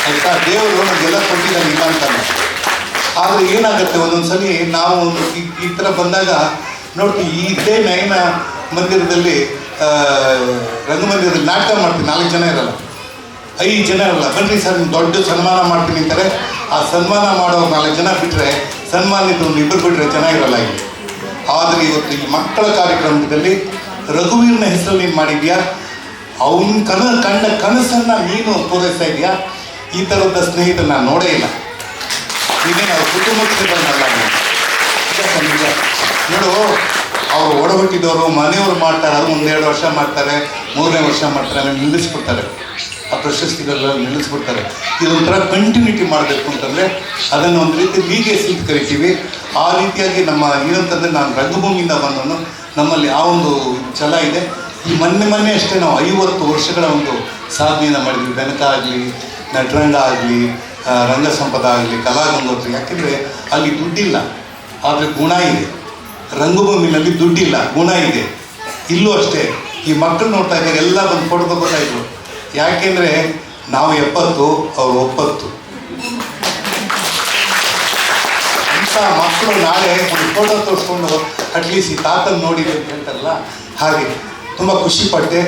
ಆಯಿತಾ? ದೇವರು ನಮಗೆಲ್ಲ ಕೊಟ್ಟಿದ್ದಾನೆ, ಇಲ್ಲ ಅಂತಲ್ಲ. ಆದರೆ ಏನಾಗುತ್ತೆ, ಒಂದೊಂದು ಸಲ ನಾವು ಈ ಥರ ಬಂದಾಗ ನೋಡ್ತೀವಿ, ಇದೇ ನಯನ ಮಂದಿರದಲ್ಲಿ ರಂಗಮಂದಿರದಲ್ಲಿ ನಾಟಕ ಮಾಡ್ತೀವಿ, 4 ಜನ ಇರಲ್ಲ, 5 ಜನ ಇರಲ್ಲ. ಬನ್ನಿ ಸರ್ ನಿಮ್ಗೆ ದೊಡ್ಡ ಸನ್ಮಾನ ಮಾಡ್ತೀನಿ ಅಂತಾರೆ. ಆ ಸನ್ಮಾನ ಮಾಡೋ 4 ಜನ ಬಿಟ್ಟರೆ, ಸನ್ಮಾನಿತ ಒಂದು 2 ಬಿಟ್ಟರೆ ಚೆನ್ನಾಗಿರಲ್ಲ ಇಲ್ಲಿ. ಆದರೆ ಇವತ್ತು ಈ ಮಕ್ಕಳ ಕಾರ್ಯಕ್ರಮದಲ್ಲಿ ರಘುವೀರ್ನ ಹೆಸರಲ್ಲಿ ನೀನು ಮಾಡಿದ್ಯಾ, ಅವನ ಕಂಡ ಕನಸನ್ನು ನೀನು ಪೂರೈಸ್ತಾ ಇದೆಯಾ. ಈ ಥರದ ಸ್ನೇಹಿತರು ನಾನು ನೋಡೇ ಇಲ್ಲ. ಇನ್ನೇನು ಅವ್ರ ಕುಟುಂಬಕ್ಕೆ ಬಂದಲ್ಲ ನಿಜ. ನೋಡು, ಅವರು ಒಡಹುಟ್ಟಿದವರು ಮನೆಯವರು ಮಾಡ್ತಾರೆ, ಅದು 1-2 ವರ್ಷ ಮಾಡ್ತಾರೆ, 3ನೇ ವರ್ಷ ಮಾಡ್ತಾರೆ, ಆಮೇಲೆ ನಿಲ್ಲಿಸ್ಬಿಡ್ತಾರೆ. ಆ ಪ್ರಶಸ್ತಿಗಳೆಲ್ಲ ನಿಲ್ಲಿಸ್ಬಿಡ್ತಾರೆ. ಇದೊಂಥರ ಕಂಟಿನ್ಯೂಟಿ ಮಾಡಬೇಕು ಅಂತಂದರೆ ಅದನ್ನು ಒಂದು ರೀತಿ ಲೀಗೇಸಿ ಅಂತ ಕರಿತೀವಿ. ಆ ರೀತಿಯಾಗಿ ನಮ್ಮ ಏನಂತಂದರೆ, ನಾನು ರಂಗಭೂಮಿಯಿಂದ ಬಂದವನು, ನಮ್ಮಲ್ಲಿ ಆ ಒಂದು ಛಲ ಇದೆ. ಈ ಮೊನ್ನೆ ಅಷ್ಟೇ ನಾವು 50 ವರ್ಷಗಳ ಒಂದು ಸಾಧನೆಯನ್ನು ಮಾಡಿದ್ವಿ. ಬೆನಕ ಆಗಲಿ, ನಟರಂಗ ಆಗಲಿ, ರಂಗಸಂಪದ ಆಗಲಿ, ಕಲಾಗಂಗೋತ್ರಿ. ಯಾಕೆಂದರೆ ಅಲ್ಲಿ ದುಡ್ಡಿಲ್ಲ, ಆದರೆ ಗುಣ ಇದೆ. ರಂಗಭೂಮಿನಲ್ಲಿ ದುಡ್ಡಿಲ್ಲ, ಗುಣ ಇದೆ. ಇಲ್ಲೂ ಅಷ್ಟೇ. ಈ ಮಕ್ಕಳು ನೋಡ್ತಾ ಇದ್ದಾರೆ, ಎಲ್ಲ ಬಂದು ಫೋಟೋ ತಗೋತಾಯಿದ್ರು. ಯಾಕೆಂದರೆ ನಾವು 70, ಅವರು 90. ಅಂಥ ಮಕ್ಕಳು ನಾಳೆ ಒಂದು ಫೋಟೋ ತೋರಿಸ್ಕೊಂಡು ಅಟ್ಲೀಸ್ಟ್ ಈ ತಾತನ ನೋಡಿದೆ ಅಂತ ಹೇಳ್ತಾರಲ್ಲ, ಹಾಗೆ ತುಂಬ ಖುಷಿಪಟ್ಟೆ.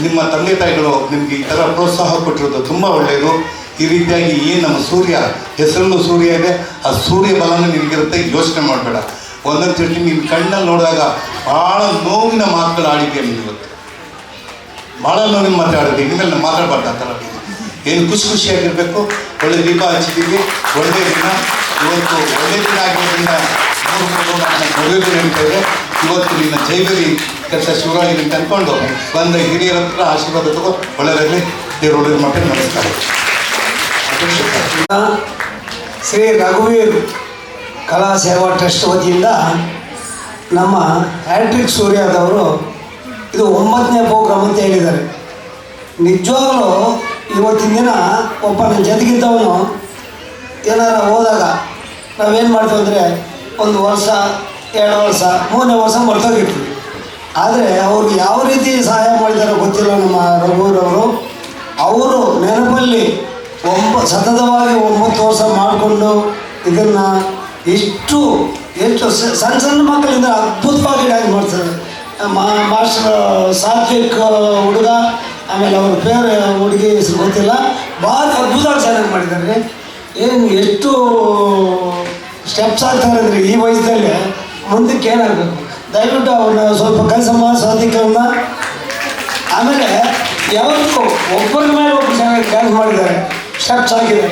ನಿಮ್ಮ ತಂದೆ ತಾಯಿಗಳು ನಿಮಗೆ ಈ ಥರ ಪ್ರೋತ್ಸಾಹ ಕೊಟ್ಟಿರೋದು ತುಂಬ ಒಳ್ಳೆಯದು. ಈ ರೀತಿಯಾಗಿ ಏನು ನಮ್ಮ ಸೂರ್ಯ ಹೆಸರಲ್ಲೂ ಸೂರ್ಯ ಇದೆ, ಆ ಸೂರ್ಯ ಬಲನೂ ನಿನಗಿರುತ್ತೆ, ಯೋಚನೆ ಮಾಡಬೇಡ. ಒಂದೊಂದು ಹೇಳ್ತೀನಿ, ನಿನ್ನ ಕಣ್ಣಲ್ಲಿ ನೋಡಿದಾಗ ಭಾಳ ನೋವಿನ ಮಾತುಗಳು ಆಡಿದ್ಯಾ ನೀನು. ಇವತ್ತು ಭಾಳ ನೋವಿನ ಮಾತಾಡಿದೆ, ಇನ್ಮೇಲೆ ನಾವು ಮಾತಾಡಬಾರ್ದು ಆ ಥರ. ಏನು ಖುಷಿಯಾಗಿರಬೇಕು. ಒಳ್ಳೆ ದೀಪ ಹಚ್ಚಿದ್ದೀವಿ, ಒಳ್ಳೆಯ ದಿನ. ಇವತ್ತು ಒಳ್ಳೆಯ ದಿನ ಆಗಿರೋದ್ರಿಂದ 3 ಮದುವೆಗಳು ನಡೀತಾ ಇದೆ. ಇವತ್ತು ನಿನ್ನ ಜೈವರಿ ಕೆಲಸ ಶುರುವಾಗಿದೆ ಅಂತ ಅಂದ್ಕೊಂಡು ಬಂದ ಹಿರಿಯರ ಹತ್ರ ಆಶೀರ್ವಾದ ತಗೋ ಒಳ್ಳೆಯದಾಗಲಿ. ದೇವರು ಮಕ್ಕಳು ನಮಸ್ಕಾರ. ಶ್ರೀ ರಘುವೀರ್ ಕಲಾ ಸೇವಾ ಟ್ರಸ್ಟ್ ವತಿಯಿಂದ ನಮ್ಮ ಹ್ಯಾಟ್ರಿಕ್ ಸೂರ್ಯದವರು ಇದು 9ನೇ ಪ್ರೋಗ್ರಾಮ್ ಅಂತ ಹೇಳಿದ್ದಾರೆ. ನಿಜವಾಗಲೂ ಇವತ್ತಿನ ದಿನ ಒಬ್ಬ ನನ್ನ ಜೊತೆಗಿದ್ದವನು ಏನಾರ ಹೋದಾಗ ನಾವೇನು ಮಾಡ್ತೀವಿ ಅಂದರೆ 1 ವರ್ಷ 2 ವರ್ಷ 3ನೇ ವರ್ಷ ಮರ್ತೋಗಿರ್ತೀವಿ. ಆದರೆ ಅವ್ರಿಗೆ ಯಾವ ರೀತಿ ಸಹಾಯ ಮಾಡಿದಾರೋ ಗೊತ್ತಿಲ್ಲ ನಮ್ಮ ರಘುವೀರವರು. ಅವರು ನೆನಪಲ್ಲಿ ಸತತವಾಗಿ 9 ವರ್ಷ ಮಾಡಿಕೊಂಡು ಇದನ್ನು ಎಷ್ಟು ಸಣ್ಣ ಸಣ್ಣ ಮಕ್ಕಳಿಂದ ಅದ್ಭುತವಾಗಿ ಡ್ಯಾನ್ಸ್ ಮಾಡ್ತಾರೆ. ಮಾಸ್ಟರ್ ಸಾತ್ವಿಕ್ ಹುಡುಗ, ಆಮೇಲೆ ಅವ್ರ ಬೇರೆ ಹುಡುಗಿ ಹೆಸರು ಗೊತ್ತಿಲ್ಲ, ಭಾಳ ಅದ್ಭುತವಾಗಿ ಚೆನ್ನಾಗಿ ಮಾಡಿದ್ದಾರೆ. ಏನು ಎಷ್ಟು ಸ್ಟೆಪ್ಸ್ ಆಗ್ತಾರೆ ಅಂದರೆ ಈ ವಯಸ್ಸಲ್ಲಿ ಮುಂದಕ್ಕೆ ಏನಾಗಬೇಕು. ದಯವಿಟ್ಟು ಅವ್ರನ್ನ ಸ್ವಲ್ಪ ಕೆಲಸಮ್ಮ ಸಾತ್ವಿಕವನ್ನ. ಆಮೇಲೆ ಯಾವತ್ತೂ ಒಬ್ಬರ ಮೇಲೆ ಒಬ್ಬರು ಚೆನ್ನಾಗಿ ಡ್ಯಾನ್ಸ್ ಮಾಡಿದ್ದಾರೆ, ಸ್ಟೆಪ್ಸ್ ಆಗಿದೆ.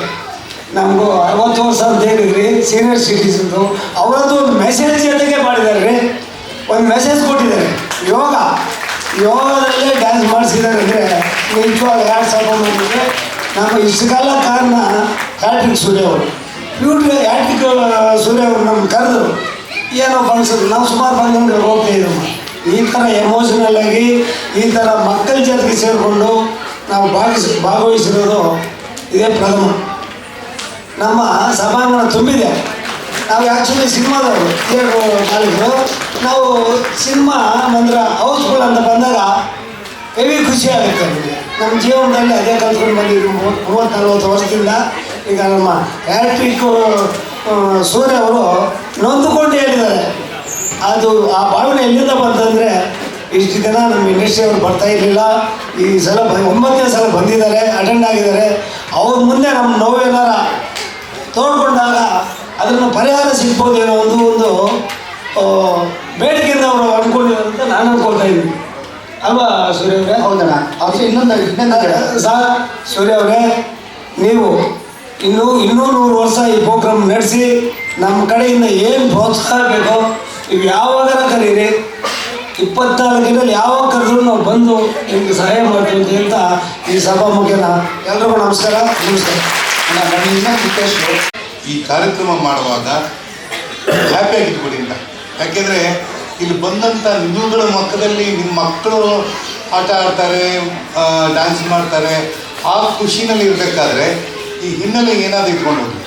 ನಮಗೂ 60 ವರ್ಷ ಅಂತ ಹೇಳಿದ್ರಿ ಸೀನಿಯರ್ ಸಿಟಿಸನ್ದು, ಅವರದ್ದು ಒಂದು ಮೆಸೇಜ್ ಜೊತೆಗೆ ಮಾಡಿದ್ದಾರೆ ರೀ. ಒಂದು ಮೆಸೇಜ್ ಕೊಟ್ಟಿದ್ದಾರೆ, ಯೋಗದಲ್ಲೇ ಡ್ಯಾನ್ಸ್ ಮಾಡಿಸಿದ್ದಾರೆ ಅಂದರೆ ನಿಜವಾಗ 2000 ನಮ್ಮ ಇಷ್ಟು ಕಾಲ ಕಾರಣ ಹ್ಯಾಟ್ರಿಕ್ ಸೂರ್ಯ ಅವರು. ಹ್ಯಾಟ್ರಿಕ್ ಸೂರ್ಯ ಅವರು ನಮ್ಗೆ ಕರೆದ್ರು, ಏನೋ ಫಂಕ್ಷನ್ ನಾವು ಸುಮಾರು ಫಂಕ್ಷನ್ಗೆ ಹೋಗ್ತಾಯಿದ್ದಮ್ಮ. ಈ ಥರ ಎಮೋಷನಲ್ ಆಗಿ ಈ ಥರ ಮಕ್ಕಳ ಜೊತೆಗೆ ಸೇರಿಕೊಂಡು ನಾವು ಭಾಗವಹಿಸಿರೋದು ಇದೇ ಪ್ರಥಮ. ನಮ್ಮ ಸಭಾಂಗಣ ತುಂಬಿದೆ. ನಾವು ಆ್ಯಕ್ಚುಲಿ ಸಿನಿಮಾದವರು ಕಾಲೇಜು. ನಾವು ಸಿನಿಮಾ ಮಂದಿರ ಹೌಸ್ಫುಲ್ ಅಂತ ಬಂದಾಗ ಹೆವಿ ಖುಷಿ ಆಗುತ್ತೆ ನಮಗೆ. ನಮ್ಮ ಜೀವನದಲ್ಲಿ ಅದೇ ಕಲ್ತ್ಕೊಂಡು ಬಂದಿದ್ದು 30-40 ವರ್ಷದಿಂದ. ಈಗ ನಮ್ಮ ಹ್ಯಾಟ್ರಿಕ್ ಸೂರ್ಯ ಅವರು ನೊಂದುಕೊಂಡು ಹೇಳಿದ್ದಾರೆ. ಅದು ಆ ಭಾವನೆ ಎಲ್ಲಿಂದ ಬಂತಂದರೆ, ಇಷ್ಟು ದಿನ ನಮ್ಮ ಇಂಡಸ್ಟ್ರಿಯವರು ಬರ್ತಾ ಇರಲಿಲ್ಲ, ಈ ಸಲ 9ನೇ ಸಲ ಬಂದಿದ್ದಾರೆ, ಅಟೆಂಡ್ ಆಗಿದ್ದಾರೆ. ಅವ್ರ ಮುಂದೆ ನಮ್ಮ ನೋವೇನಾರ ತೋಡ್ಕೊಂಡಾಗ ಅದನ್ನು ಪರಿಹಾರ ಸಿಗ್ಬೋದೇನೋ ಒಂದು ಬೇಡಿಕೆಯಿಂದ ಅವರು ಅಂದ್ಕೊಂಡಿದ್ದಾರೆ ಅಂತ ನಾನು ಅಂದ್ಕೊಳ್ತಾ ಇದ್ದೀನಿ. ಅಲ್ವಾ ಸೂರ್ಯ ಅವರೇ? ಹೌದಣ್ಣ. ಆದರೆ ಇನ್ನೊಂದು ಸರ್ ಸೂರ್ಯ ಅವರೇ, ನೀವು ಇನ್ನೂ 100 ವರ್ಷ ಈ ಪ್ರೋಗ್ರಾಮ್ ನಡೆಸಿ ನಮ್ಮ ಕಡೆಯಿಂದ ಏನು ಪ್ರೋತ್ಸಾಹ ಬೇಕೋ ನೀವು ಯಾವಾಗಾರ ಕರೀರಿ. 24 ಗಂಟೆಯಲ್ಲಿ ಯಾವಾಗ ಕರೆದ್ರು ನಾವು ಬಂದು ನಿಮಗೆ ಸಹಾಯ ಮಾಡ್ತೀವಿ ಅಂತ ಈ ಸಭಾ ಮುಖ್ಯನ ಎಲ್ರಿಗೂ ನಮಸ್ಕಾರ. ಈ ಕಾರ್ಯಕ್ರಮ ಮಾಡುವಾಗ ಹ್ಯಾಪಿಯಾಗಿಟ್ಬಿಡಿ ಅಂತ. ಯಾಕೆಂದರೆ ಇಲ್ಲಿ ಬಂದಂಥ ನಿಮ್ಮಗಳ ಮಕ್ಕದಲ್ಲಿ ನಿಮ್ಮ ಮಕ್ಕಳು ಆಟ ಆಡ್ತಾರೆ, ಡ್ಯಾನ್ಸ್ ಮಾಡ್ತಾರೆ, ಆ ಖುಷಿನಲ್ಲಿ ಇರಬೇಕಾದ್ರೆ ಈ ಹಿನ್ನೆಲೆ ಏನಾದರೂ ಇಟ್ಕೊಂಡು ಹೋಗಿ.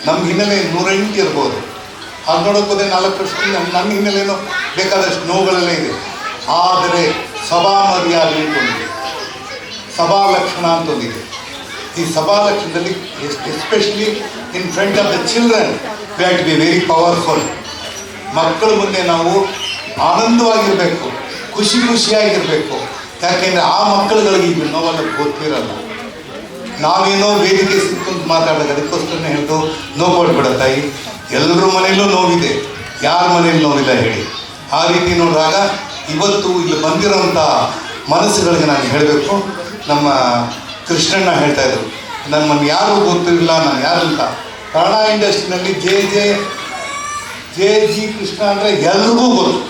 ನಮ್ಮ ಹಿನ್ನೆಲೆ 108 ಇರ್ಬೋದು. ಅದು ನೋಡೋಕೆ ಹೋದರೆ 4 ವರ್ಷದಿಂದ ನಮ್ಮ ಹಿನ್ನೆಲೆನೂ ಬೇಕಾದಷ್ಟು ನೋವುಗಳೆಲ್ಲ ಇದೆ. ಆದರೆ ಸಭಾ ಮರ್ಯಾದೆ ಅಂತೊಂದಿದೆ, ಸಭಾ ಲಕ್ಷಣ ಅಂತೊಂದಿದೆ. ಈ ಸಭಾ ಲಕ್ಷಣದಲ್ಲಿ especially in front of the children we have to be very powerful. ಮಕ್ಕಳ ಮುಂದೆ ನಾವು ಆನಂದವಾಗಿರಬೇಕು, ಖುಷಿಯಾಗಿರಬೇಕು. ಯಾಕೆಂದರೆ ಆ ಮಕ್ಕಳುಗಳಿಗೆ ಈಗ ನೋವೆಲ್ಲ ಗೊತ್ತಿರಲ್ಲ. ನಾವೇನೋ ವೇದಿಕೆ ಸಿಕ್ಕಂತ ಮಾತಾಡೋದು, ಅದಕ್ಕೋಸ್ಕರನೇ ಹೇಳ್ದು ನೋವು ಕೊಡ್ಬೇಡ ತಾಯಿ. ಎಲ್ಲರ ಮನೆಯಲ್ಲೂ ನೋವಿದೆ, ಯಾರ ಮನೇಲಿ ನೋವಿಲ್ಲ ಹೇಳಿ. ಆ ರೀತಿ ನೋಡಿದಾಗ ಇವತ್ತು ಇಲ್ಲಿ ಬಂದಿರೋಂಥ ಮನಸ್ಸುಗಳಿಗೆ ನಾನು ಹೇಳಬೇಕು. ನಮ್ಮ ಕೃಷ್ಣಣ್ಣ ಹೇಳ್ತಾಯಿದ್ರು, ನಮ್ಮನ್ನು ಯಾರೂ ಗೊತ್ತಿರಲಿಲ್ಲ, ನಾನು ಯಾರು ಅಂತ. ಕನ್ನಡ ಇಂಡಸ್ಟ್ರಿನಲ್ಲಿ ಜೆ ಕೃಷ್ಣ ಅಂದರೆ ಎಲ್ರಿಗೂ ಗೊತ್ತು.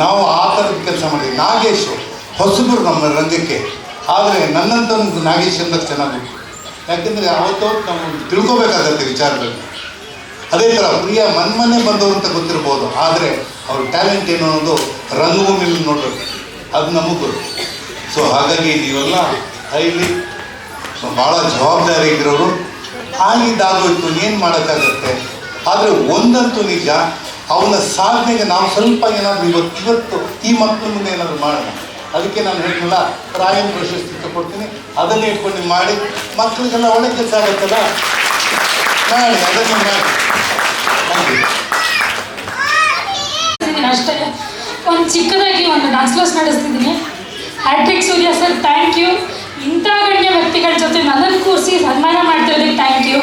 ನಾವು ಆ ಥರದ ಕೆಲಸ ಮಾಡಿದ್ವಿ. ನಾಗೇಶ್ ಹೊಸಬರು ನಮ್ಮ ರಂಗಕ್ಕೆ, ಆದರೆ ನನ್ನಂತ ನಾಗೇಶ್ ಅಂದ್ರೆ ಚೆನ್ನಾಗಿ. ಯಾಕೆಂದರೆ ಅವತ್ತು ನಾವು ತಿಳ್ಕೊಬೇಕಾಗತ್ತೆ ವಿಚಾರದಲ್ಲಿ. ಅದೇ ಥರ ಪ್ರಿಯ ಮನ್ಮನೆ ಬಂದವರು ಅಂತ ಗೊತ್ತಿರ್ಬೋದು, ಆದರೆ ಅವ್ರ ಟ್ಯಾಲೆಂಟ್ ಏನು ಅನ್ನೋದು ರಂಗಭೂಮಿಲಿ ನೋಡಬೇಕು, ಅದು ನಮಗೆ ಗೊತ್ತು. ಸೊ ಹಾಗಾಗಿ ನೀವೆಲ್ಲ ಹೈಲಿ ಭಾಳ ಜವಾಬ್ದಾರಿಯಾಗಿರೋರು. ಆಗಿದ್ದಾಗೋಯ್ತು, ಏನು ಮಾಡೋಕ್ಕಾಗತ್ತೆ. ಆದರೆ ಒಂದಂತೂ ನಿಜ, ಅವನ ಸಾಧನೆಗೆ ನಾವು ಸ್ವಲ್ಪ ಏನಾದರೂ ಇವತ್ತು ಈ ಮಕ್ಕಳ ಮುಂದೆ ಏನಾದರೂ ಮಾಡೋಣ. ಅದಕ್ಕೆ ನಾನು ಹೇಳಿಲ್ಲ, ರಾಯನ್ ಪ್ರಶಸ್ತಿ ತಗೊಡ್ತೀನಿ, ಅದನ್ನೇ ಇಟ್ಕೊಂಡು ನೀವು ಮಾಡಿ, ಮಕ್ಕಳಿಗೆಲ್ಲ ಒಳ್ಳೆ ಕೆಲಸ ಆಗುತ್ತಲ್ಲ, ಮಾಡಿ ಅದನ್ನೇ ಮಾಡಿ. ಅಷ್ಟೇ ಒಂದು ಚಿಕ್ಕದಾಗಿ ಒಂದು ಡಾನ್ಸ್ ಕ್ಲಾಸ್ ನಡೆಸ್ತಿದ್ದೀನಿ. Hattrick Surya sir, thank you. ಇಂಥ ಗಣ್ಯ ವ್ಯಕ್ತಿಗಳ ಜೊತೆ ನನ್ನನ್ನು ಕೂರಿಸಿ ಸನ್ಮಾನ ಮಾಡ್ತಿರೋದಕ್ಕೆ ಥ್ಯಾಂಕ್ ಯು.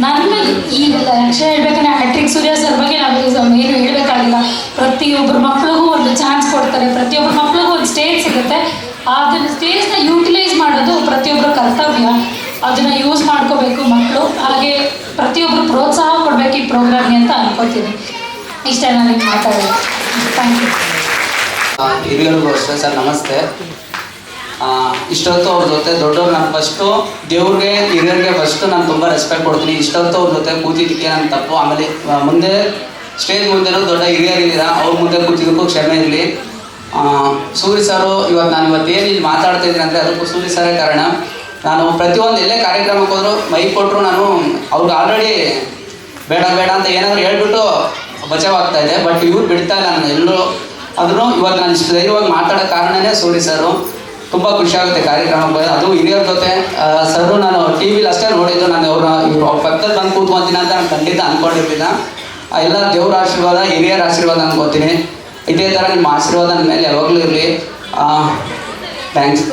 ನನ್ನ ಈಗೆಲ್ಲ ವಿಷಯ ಹೇಳ್ಬೇಕಂದ್ರೆ ಹ್ಯಾಟ್ರಿಕ್ ಸೂರ್ಯ ಸರ್ ಬಗ್ಗೆ ನಾವು ಏನು ಹೇಳಬೇಕಾಗಿಲ್ಲ. ಪ್ರತಿಯೊಬ್ಬರ ಮಕ್ಳಿಗೂ ಒಂದು ಚಾನ್ಸ್ ಕೊಡ್ತಾರೆ, ಪ್ರತಿಯೊಬ್ಬರ ಮಕ್ಳಿಗೂ ಒಂದು ಸ್ಟೇಜ್ ಸಿಗುತ್ತೆ. ಅದನ್ನು ಸ್ಟೇಜ್ನ ಯೂಟಿಲೈಸ್ ಮಾಡೋದು ಪ್ರತಿಯೊಬ್ಬರ ಕರ್ತವ್ಯ. ಅದನ್ನು ಯೂಸ್ ಮಾಡ್ಕೋಬೇಕು ಮಕ್ಕಳು. ಹಾಗೆ ಪ್ರತಿಯೊಬ್ಬರು ಪ್ರೋತ್ಸಾಹ ಕೊಡಬೇಕು ಈ ಪ್ರೋಗ್ರಾಮ್ಗೆ ಅಂತ ಅನ್ಕೋತೀನಿ. ಇಷ್ಟ ನನಗೆ ಮಾತಾಡೋದು. Thank you. ಹಿರಿಯರಿಗೂ ಅಷ್ಟೇ ಸರ್ ನಮಸ್ತೆ. ಇಷ್ಟೊತ್ತು ಅವ್ರ ಜೊತೆ ದೊಡ್ಡವ್ರು ನಾನು ಫಸ್ಟು ದೇವ್ರಿಗೆ ಹಿರಿಯರಿಗೆ ಫಸ್ಟು ನಾನು ತುಂಬ ರೆಸ್ಪೆಕ್ಟ್ ಕೊಡ್ತೀನಿ. ಇಷ್ಟೊತ್ತು ಅವ್ರ ಜೊತೆ ಕೂತಿದ್ದಕ್ಕೆ ನನ್ನ ತಪ್ಪು. ಆಮೇಲೆ ಮುಂದೆ ಸ್ಟೇಜ್ ಮುಂದೆನೂ ದೊಡ್ಡ ಹಿರಿಯರಿದ್ದೀರಾ, ಅವ್ರ ಮುಂದೆ ಕೂತಿದ್ದಕ್ಕೂ ಕ್ಷಮೆ ಇರಲಿ. ಸೂರಿ ಸರು ನಾನು ಏನು ಇಲ್ಲಿ ಮಾತಾಡ್ತಾ ಇದ್ದೀನಿ ಅಂದರೆ ಅದಕ್ಕೂ ಸೂರಿ ಸರೇ ಕಾರಣ. ನಾನು ಪ್ರತಿಯೊಂದು ಎಲ್ಲೇ ಕಾರ್ಯಕ್ರಮಕ್ಕೆ ಹೋದರೂ ಮೈಕ್ ಕೊಟ್ಟರು ನಾನು ಅವ್ರಿಗೆ ಆಲ್ರೆಡಿ ಬೇಡ ಬೇಡ ಅಂತ ಏನಾದರೂ ಹೇಳ್ಬಿಟ್ಟು ಬಚಾವಾಗ್ತಾ ಇದೆ. ಬಟ್ ಇವ್ರು ಬಿಡ್ತಾ ಇಲ್ಲ ನಾನು ಎಲ್ಲರೂ. ಅದನ್ನು ಇವಾಗ ನಾನು ಇಷ್ಟು ಧೈರ್ಯವಾಗಿ ಮಾತಾಡೋ ಕಾರಣನೇ ಸೂರಿ ಸರು. ತುಂಬ ಖುಷಿಯಾಗುತ್ತೆ ಕಾರ್ಯಕ್ರಮಕ್ಕೆ ಬಂದು, ಅದು ಹಿರಿಯರ ಜೊತೆ. ಸರು ನಾನು ಟಿ ವಿಲಿ ಅಷ್ಟೇ ನೋಡಿದ್ದು, ನಾನು ಇವ್ರು ಪಕ್ಕದಲ್ಲಿ ಬಂದು ಕೂತ್ಕೊಂತೀನಿ ಅಂತ ನಾನು ಖಂಡಿತ ಅಂದ್ಕೊಂಡಿರ್ಲಿಲ್ಲ. ಎಲ್ಲ ದೇವ್ರ ಆಶೀರ್ವಾದ, ಹಿರಿಯರ ಆಶೀರ್ವಾದ ಅನ್ಕೋತೀನಿ. ಇದೇ ಥರ ನಿಮ್ಮ ಆಶೀರ್ವಾದ ನನ್ನ ಮೇಲೆ ಯಾವಾಗಲೂ ಇರಲಿ. ಥ್ಯಾಂಕ್ಸ್.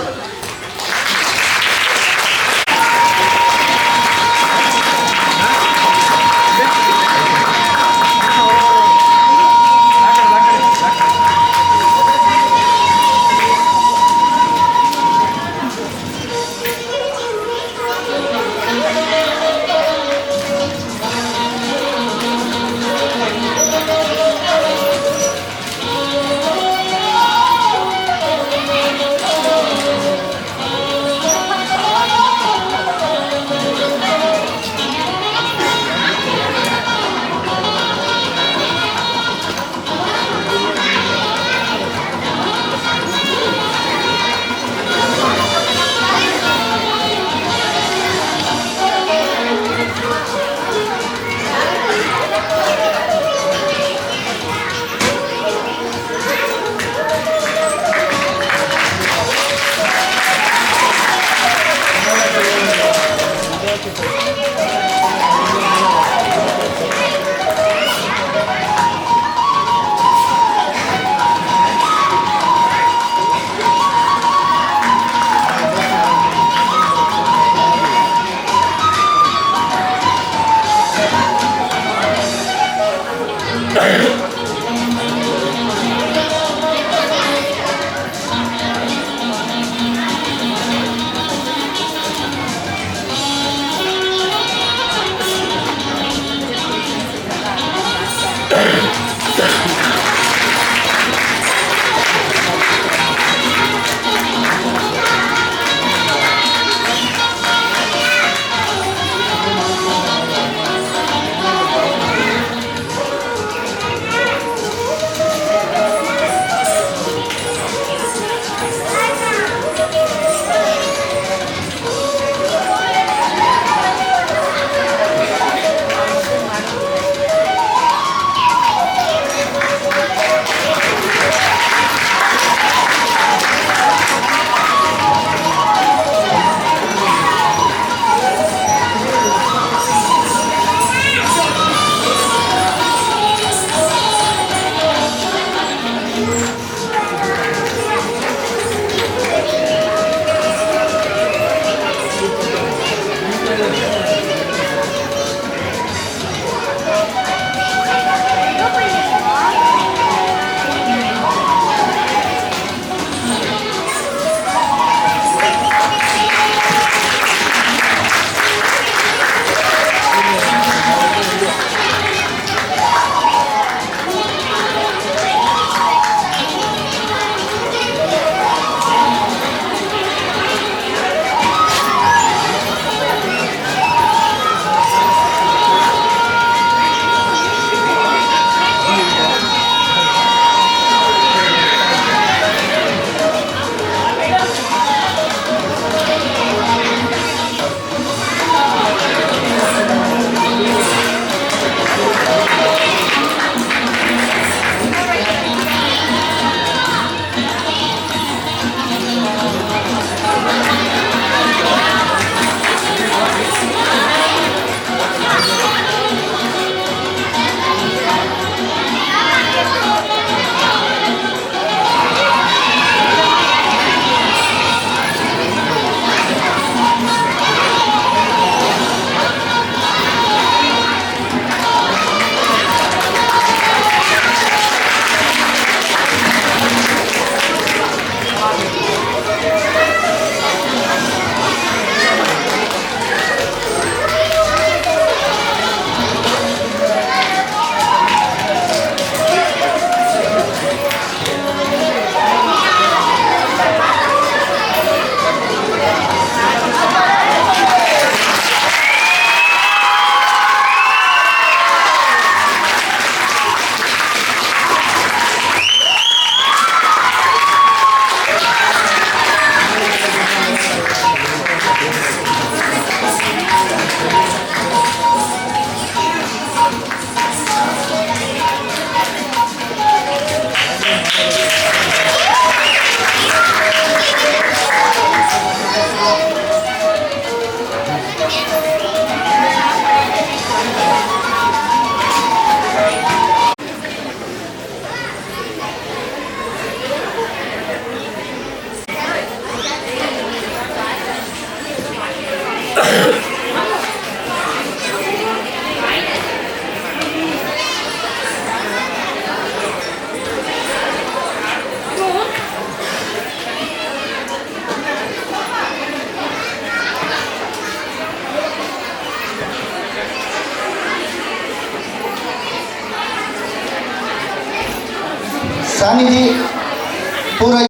ಸಾನಿಧಿ